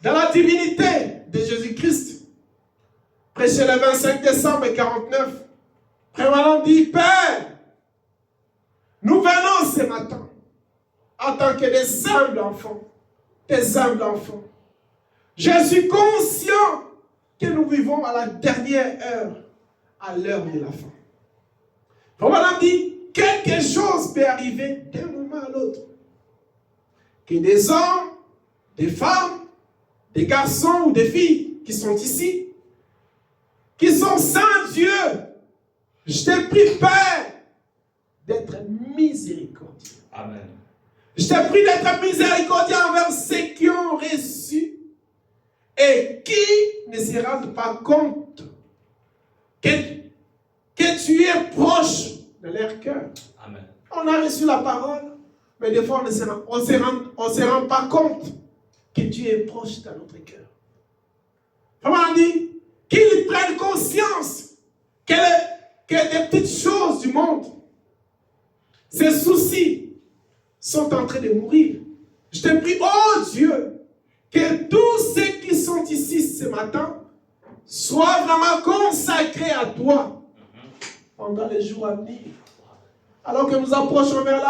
dans la divinité de Jésus-Christ, prêché le 25 décembre 49, Frère Branham dit, Père, nous venons ce matin en tant que des humbles enfants, des humbles enfants. Je suis conscient que nous vivons à la dernière heure, à l'heure de la fin. Frère Branham dit, quelque chose peut arriver d'un moment à l'autre. Que des hommes, des femmes, des garçons ou des filles qui sont ici, qui sont sans Dieu, je te prie, Père, d'être miséricordieux. Amen. Je te prie d'être miséricordieux envers ceux qui ont reçu et qui ne se rendent pas compte que tu es proche de leur cœur. Amen. On a reçu la parole, mais des fois on ne se rend pas compte que Dieu est proche dans notre cœur. Comment on dit? Qu'ils prennent conscience que des petites choses du monde, ces soucis, sont en train de mourir. Je te prie, oh Dieu, que tous ceux qui sont ici ce matin soient vraiment consacrés à toi pendant les jours à venir. Alors que nous approchons vers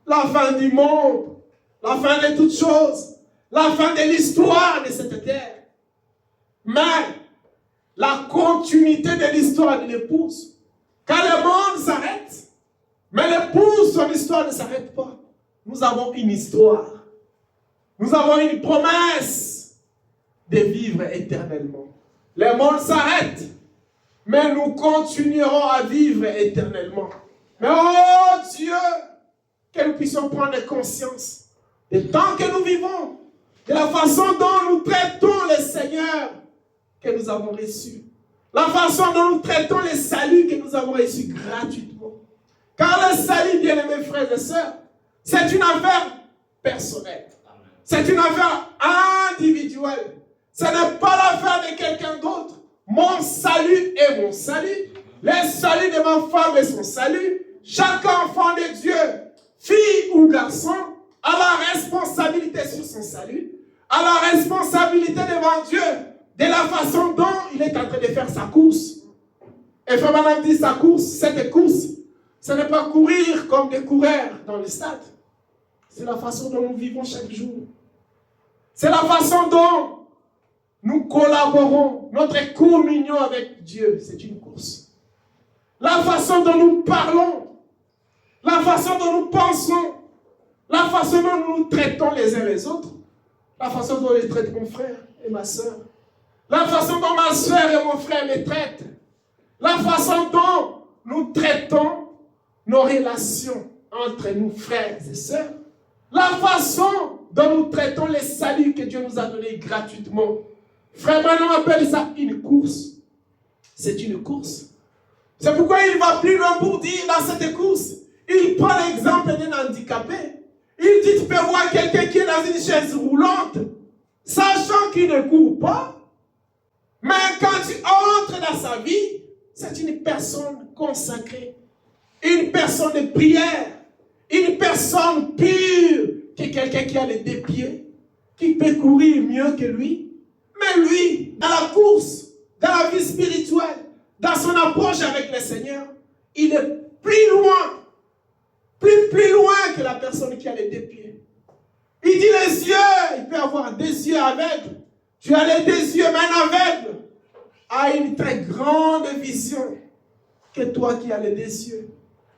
la fin du monde, la fin de toutes choses, la fin de l'histoire de cette terre. Mais la continuité de l'histoire de l'épouse, quand le monde s'arrête, mais l'épouse, son histoire ne s'arrête pas. Nous avons une histoire. Nous avons une promesse de vivre éternellement. Le monde s'arrête, mais nous continuerons à vivre éternellement. Mais oh Dieu, que nous puissions prendre conscience du temps que nous vivons, de la façon dont nous traitons le Seigneur que nous avons reçu, la façon dont nous traitons le salut que nous avons reçu gratuitement. Car le salut, bien-aimés frères et sœurs, c'est une affaire personnelle. C'est une affaire individuelle. Ce n'est pas l'affaire de quelqu'un d'autre. Mon salut est mon salut. Le salut de ma femme est son salut. Chaque enfant de Dieu, fille ou garçon, a la responsabilité sur son salut, a la responsabilité devant Dieu de la façon dont il est en train de faire sa course. Et Frère Branham dit sa course, cette course, ce n'est pas courir comme des coureurs dans le stade. C'est la façon dont nous vivons chaque jour. C'est la façon dont nous collaborons, notre communion avec Dieu, c'est une course. La façon dont nous parlons, la façon dont nous pensons, la façon dont nous nous traitons les uns les autres, la façon dont je traite mon frère et ma soeur, la façon dont ma soeur et mon frère me traitent, la façon dont nous traitons nos relations entre nous, frères et sœurs, la façon dont nous traitons les saluts que Dieu nous a donnés gratuitement. Frère Branham appelle ça une course. C'est une course. C'est pourquoi il va plus loin pour dire dans cette course, il prend l'exemple d'un handicapé. Il dit, tu peux voir quelqu'un qui est dans une chaise roulante, sachant qu'il ne court pas, mais quand tu entres dans sa vie, c'est une personne consacrée, une personne de prière, une personne pure, que quelqu'un qui a les deux pieds, qui peut courir mieux que lui. Mais lui, dans la course, dans la vie spirituelle, dans son approche avec le Seigneur, il est plus loin que la personne qui a les deux pieds. Il dit les yeux, il peut avoir des yeux aveugles. Tu as les deux yeux, mais un aveugle a une très grande vision que toi qui as les deux yeux.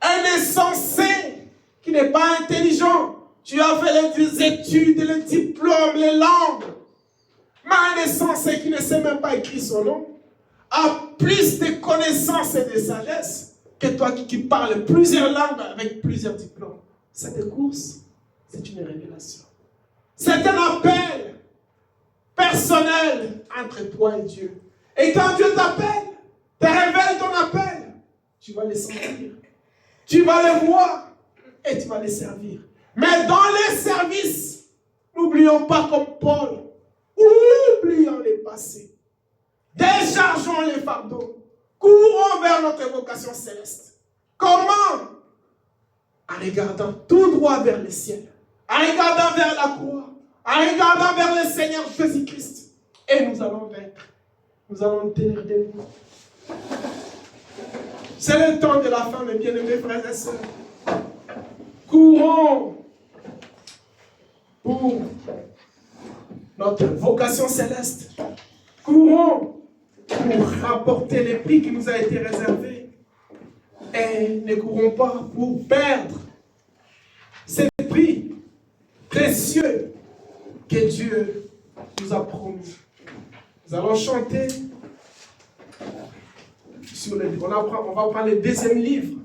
Un insensé qui n'est pas intelligent. Tu as fait les études, les diplômes, les langues. Mais un insensé qui ne sait même pas écrire son nom a plus de connaissances et de sagesse que toi qui parles plusieurs langues avec plusieurs diplômes. Cette course, c'est une révélation. C'est un appel personnel entre toi et Dieu. Et quand Dieu t'appelle, te révèle ton appel, tu vas le sentir. Tu vas le voir et tu vas le servir. Mais dans les services, n'oublions pas comme Paul, oublions les passés, déchargeons les fardeaux, courons vers notre vocation céleste. Comment? En regardant tout droit vers le ciel, en regardant vers la croix, en regardant vers le Seigneur Jésus-Christ. Et nous allons vaincre. Nous allons tenir debout. C'est le temps de la fin, mes bien-aimés frères et sœurs. Courons pour notre vocation céleste. Courons pour rapporter les prix qui nous a été réservés. Et ne courons pas pour perdre ces prix précieux que Dieu nous a promis. Nous allons chanter sur on va prendre le deuxième livre,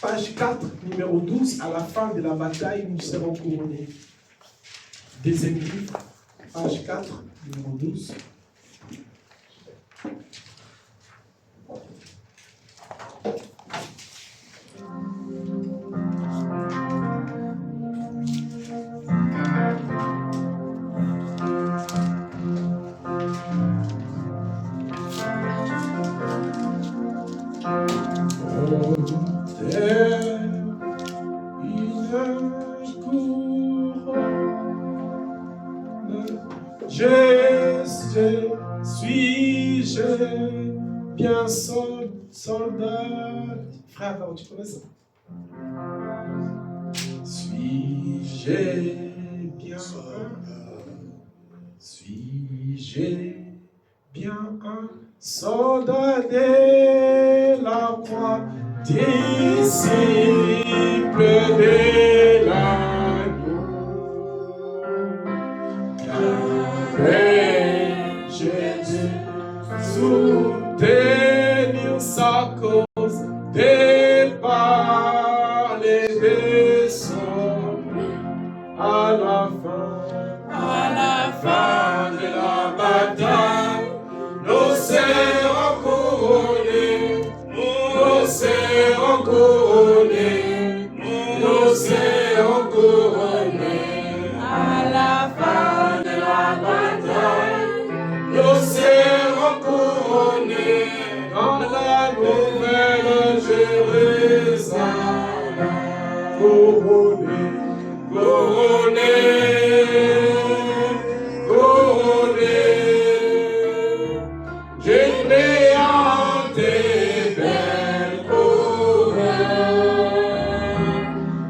page 4, numéro 12. À la fin de la bataille, nous serons couronnés. Deuxième livre, page 4, numéro 12. Bien soldat. Frère, tu connais ça? Suis-je bien un soldat de la croix, disciple de l'agneau? Jésus soutenir sa cause, de parler de son à la fin de la bataille, nous serons couronnés, nous serons couronnés, nous serons couronnés à la fin de la bataille, nous serons couronnés dans la nouvelle Jérusalem. Couronnés, couronnés, couronnés, d'une brillante et belle couronne.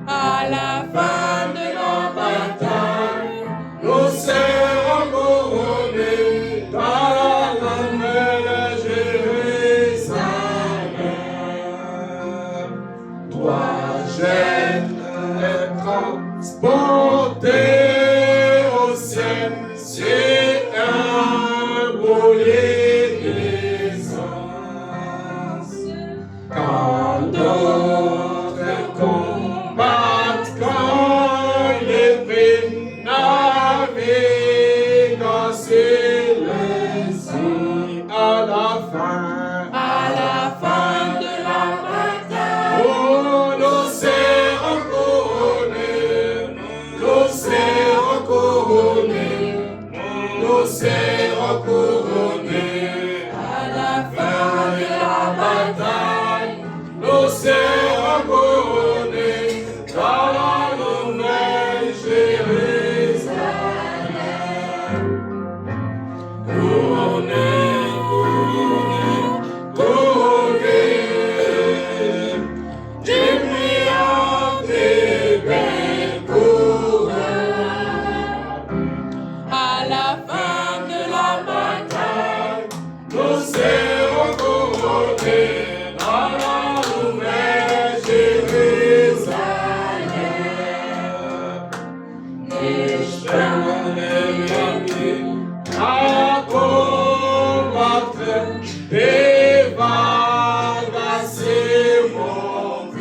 À la fin de la bataille, nous serons couronnés dans la nouvelle Jérusalem. Toi, jeune, transporté au ciel, c'est un boulet d'aisance. Quand d'autres combattent, quand les prix naviguent dans ces récits, à la fin de la bataille, oh, nous serons couronnés, nous serons couronnés, nous serons couronnés. À la fin de la bataille, nous serons couronnés dans la nouvelle Jérusalem. Couronnés, couronnés, d'une brillante et belle couronne. À la fin de la bataille, nous serons couronnés dans la nouvelle Jérusalem. N'échouez à combattre des vagues à s'émonter.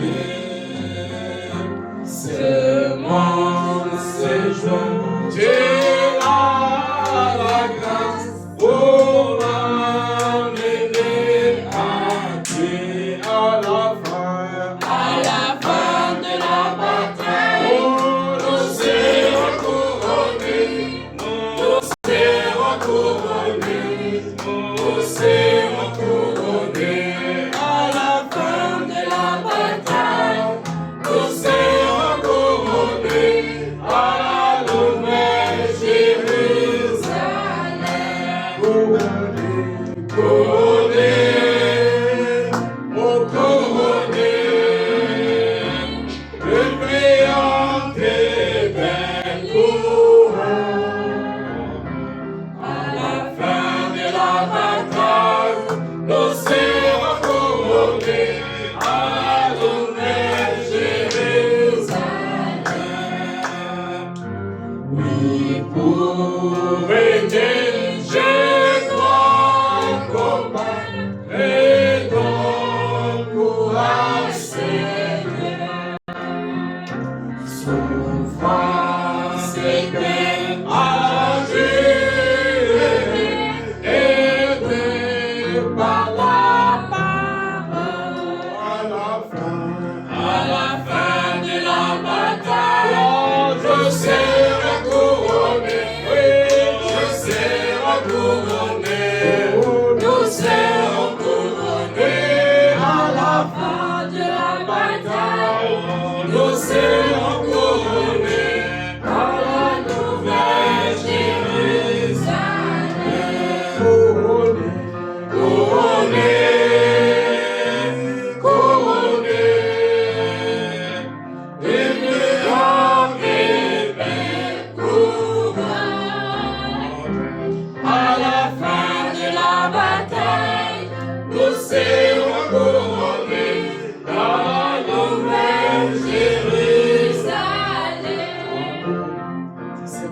Ce monde séjour, Dieu a la grâce pour l'emmener à Dieu à la fin de la bataille. Oh,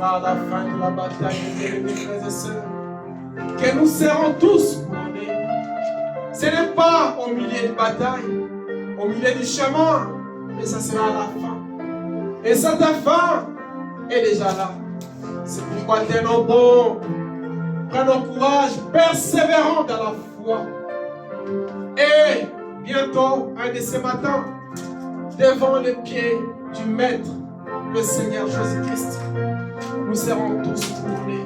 sera à la fin de la bataille, mes frères et sœurs, que nous serons tous couronnés. Ce n'est pas au milieu de bataille, au milieu du chemin, mais ça sera à la fin. Et cette fin est déjà là. C'est pourquoi tenons bon, prenons courage, persévérons dans la foi. Et bientôt, un de ces matins, devant les pieds du Maître, le Seigneur Jésus-Christ, nous serons tous tournés.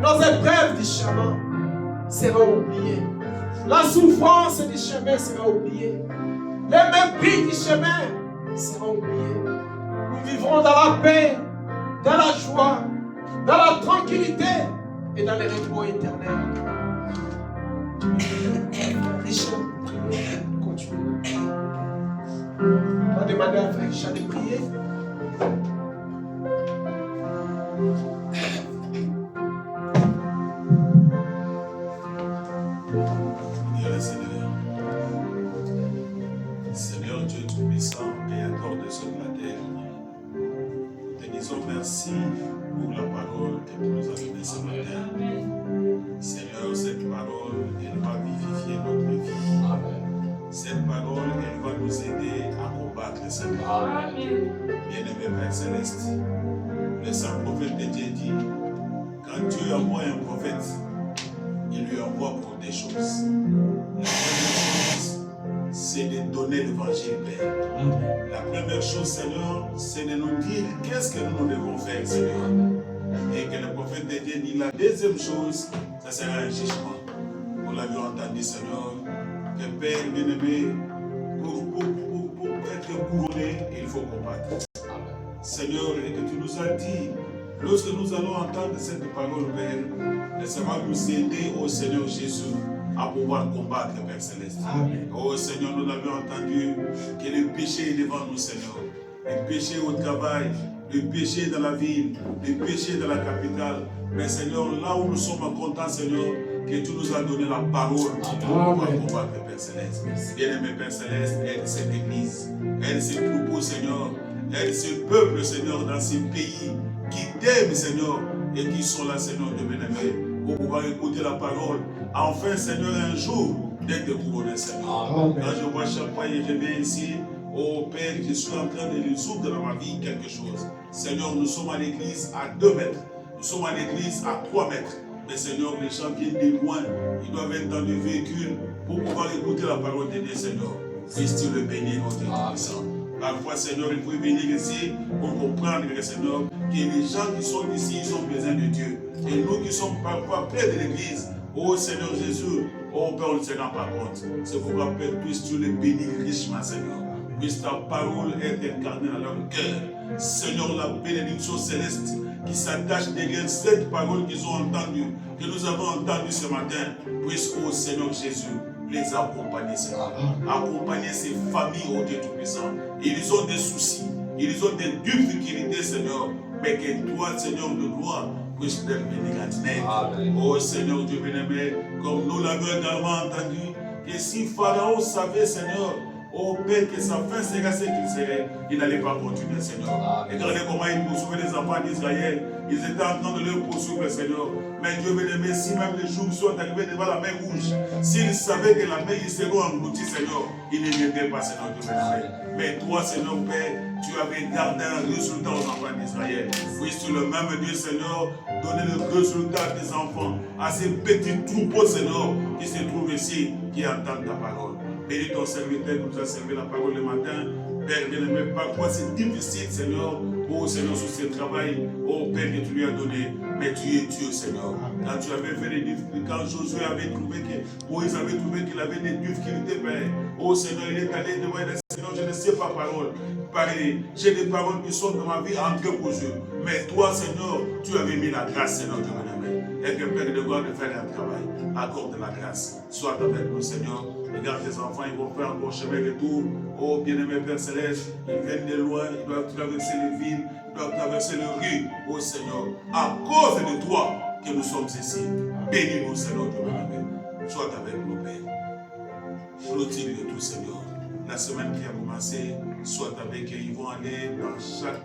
Nos épreuves du chemin seront oubliées. La souffrance du chemin sera oubliée. Les mépris du chemin seront oubliés. Nous vivrons dans la paix, dans la joie, dans la tranquillité et dans le repos éternel. Richard, continue. On va demander à Frère Richard de prier. Seigneur Dieu Tout-Puissant, Créateur de ce de la terre, nous te disons merci pour la parole que tu nous as donnée ce matin. Seigneur, cette parole, elle va vivifier notre vie. Cette parole, elle va nous aider à combattre le Seigneur. Bien-aimé Père Céleste, le saint prophète de Dieu dit, quand Dieu envoie un prophète, il lui envoie pour des choses. La première chose, c'est de donner l'évangile, Père. La première chose, Seigneur, c'est de nous dire qu'est-ce que nous devons faire, Seigneur. Et que le prophète de Dieu dit la deuxième chose, ça sera un jugement. Nous l'avions entendu, Seigneur, que Père bien-aimé, pour être couronné, il faut combattre. Seigneur, et que tu nous as dit, lorsque nous allons entendre cette parole, Père, ça va nous aider au Seigneur Jésus à pouvoir combattre, Père Céleste. Amen. Oh Seigneur, nous l'avons entendu, que le péché est devant nous, Seigneur. Le péché au travail, le péché dans la ville, le péché dans la capitale. Mais Seigneur, là où nous sommes contents, Seigneur, que tu nous as donné la parole pour pouvoir combattre, Père Céleste. Bien-aimé Père Céleste, aide cette église, aide ces troupeaux, Seigneur, aide ce peuple, Seigneur, dans ces pays qui t'aiment, Seigneur, et qui sont là, Seigneur, de bien-aimé, pour pouvoir écouter la parole. Enfin, Seigneur, un jour, d'être couronné, Seigneur. Quand je vois chaque fois et je viens ici, oh Père, je suis en train de résoudre dans ma vie quelque chose. Seigneur, nous sommes à l'église à 2 mètres. Nous sommes à l'église à 3 mètres. Mais Seigneur, les gens viennent de loin. Ils doivent être dans le véhicule pour pouvoir écouter la parole de Dieu, Seigneur. Puisses-tu le bénir, mon Dieu Tout-Puissant. Parfois, Seigneur, il faut venir ici pour comprendre, Seigneur, que les gens qui sont ici, ils ont besoin de Dieu. Et nous qui sommes parfois près de l'église, oh Seigneur Jésus, oh Père, on ne se rend pas compte. C'est pourquoi, Père, puisses-tu le bénir richement, Seigneur. Puisse ta parole être incarnée dans leur cœur. Seigneur, la bénédiction céleste qui s'attache derrière cette parole qu'ils ont entendue, que nous avons entendue ce matin, puisse, oh Seigneur Jésus, les accompagner, Seigneur. Accompagner ces familles, oh Dieu Tout-Puissant. Ils ont des soucis, ils ont des difficultés, Seigneur, mais que toi, Seigneur de gloire, puisse leur venir à tenir. Oh Seigneur Dieu bien-aimé, comme nous l'avons également entendu, que si Pharaon savait, Seigneur, oh Père, que sa fin serait ce qu'il serait, il n'allait pas continuer, Seigneur. Et regardez comment il poursuivait les enfants d'Israël. Ils étaient en train de leur poursuivre, Seigneur. Mais Dieu bien-aimé, si même les jours sont arrivés devant la mer rouge, s'ils savaient que la mer, ils seront engloutis, Seigneur, ils ne viendraient pas, Seigneur Dieu bien-aimé. Mais toi, Seigneur Père, tu avais gardé un résultat aux enfants d'Israël. Puisses-tu le même Dieu, Seigneur, donner le résultat à tes enfants, à ces petits troupeaux, Seigneur, qui se trouvent ici, qui entendent ta parole. Bénis ton serviteur qui nous a servi la parole le matin. Père bien-aimé, parfois c'est difficile, Seigneur, oh Seigneur, sur ce travail, oh Père, que tu lui as donné. Mais tu es Dieu, Seigneur. Quand tu avais fait des difficultés, quand Josué avait trouvé que Moïse avait trouvé qu'il avait des difficultés, Père, oh Seigneur, il est allé devant le Seigneur, je ne sais pas parole. Pareil, j'ai des paroles qui sont dans ma vie entre vos yeux. Mais toi, Seigneur, tu avais mis la grâce, Seigneur, Dieu bien-aimé. Et que Père de gloire de faire un travail. Accorde la grâce. Sois avec nous, Seigneur. Regarde tes enfants, ils vont faire encore chemin de retour. Oh, bien-aimé Père Céleste, ils viennent de loin, ils doivent traverser les villes, ils doivent traverser les rues. Oh Seigneur, à cause de toi que nous sommes ici. Bénis-nous, Seigneur, Dieu bien-aimé. Sois avec nous, Père. Clôture de tout, Seigneur. La semaine qui a commencé, soit avec eux. Ils vont aller dans chaque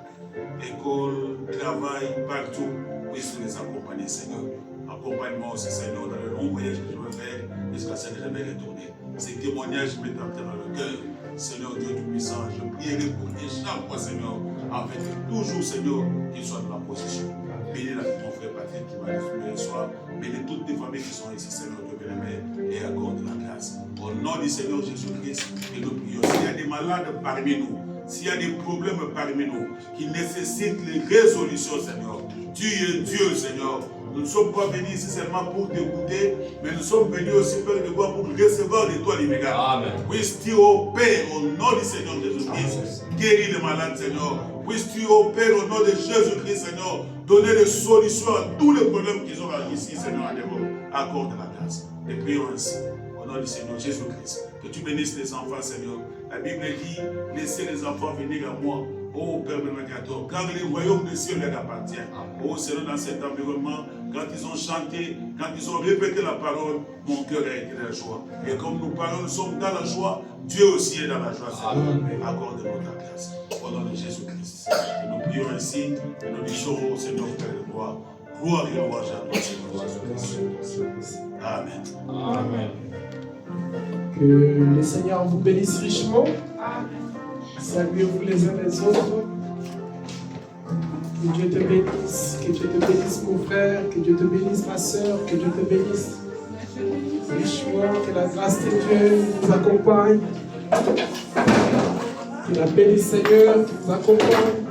école, travail, partout, puisse les accompagner, Seigneur. Accompagne-moi aussi, Seigneur, dans le long voyage que je veux faire jusqu'à ce que je vais retourner. Ces témoignages me tentent dans le cœur. Seigneur Dieu Tout-Puissant, je prierai pour chaque fois, Seigneur, afin que toujours, Seigneur, qu'il soit dans la position. Bénis mon frère Patrick qui va le soir. Bénis toutes les familles qui sont ici, Seigneur Dieu bien-aimé, et accorde la grâce. Au nom du Seigneur Jésus-Christ, que nous prions. S'il y a des malades parmi nous, s'il y a des problèmes parmi nous qui nécessitent les résolutions, Seigneur, tu es Dieu, Seigneur. Nous ne sommes pas venus ici seulement pour t'écouter, mais nous sommes venus aussi, Père de gloire, pour recevoir de toi l'immédiat. Amen. Puisses-tu opérer au nom du Seigneur Jésus-Christ, guérir les malades, Seigneur. Puisses-tu opérer au nom de Jésus-Christ, Seigneur, donner des solutions à tous les problèmes qu'ils ont ici, Seigneur, à l'époque. Accorde la grâce. Et prions ainsi, au nom du Seigneur Jésus-Christ. Que tu bénisses les enfants, Seigneur. La Bible dit, laissez les enfants venir à moi. Oh Père bénédicteur, car le royaume des cieux leur appartient. Oh Seigneur, dans cet environnement, quand ils ont chanté, quand ils ont répété la parole, mon cœur a été dans la joie. Et comme nous parlons, nous sommes dans la joie, Dieu aussi est dans la joie, Seigneur. Accorde-nous ta grâce. Au nom de Jésus-Christ. Et nous prions ainsi, et nous disons au Seigneur, Père de gloire, gloire et louange à toi, Seigneur Jésus-Christ. Amen. Amen. Que le Seigneur vous bénisse richement. Amen. Saluez-vous les uns les autres. Que Dieu te bénisse. Que Dieu te bénisse, mon frère. Que Dieu te bénisse, ma soeur. Que Dieu te bénisse richement. Que la grâce de Dieu vous accompagne. Que la paix du Seigneur vous accompagne.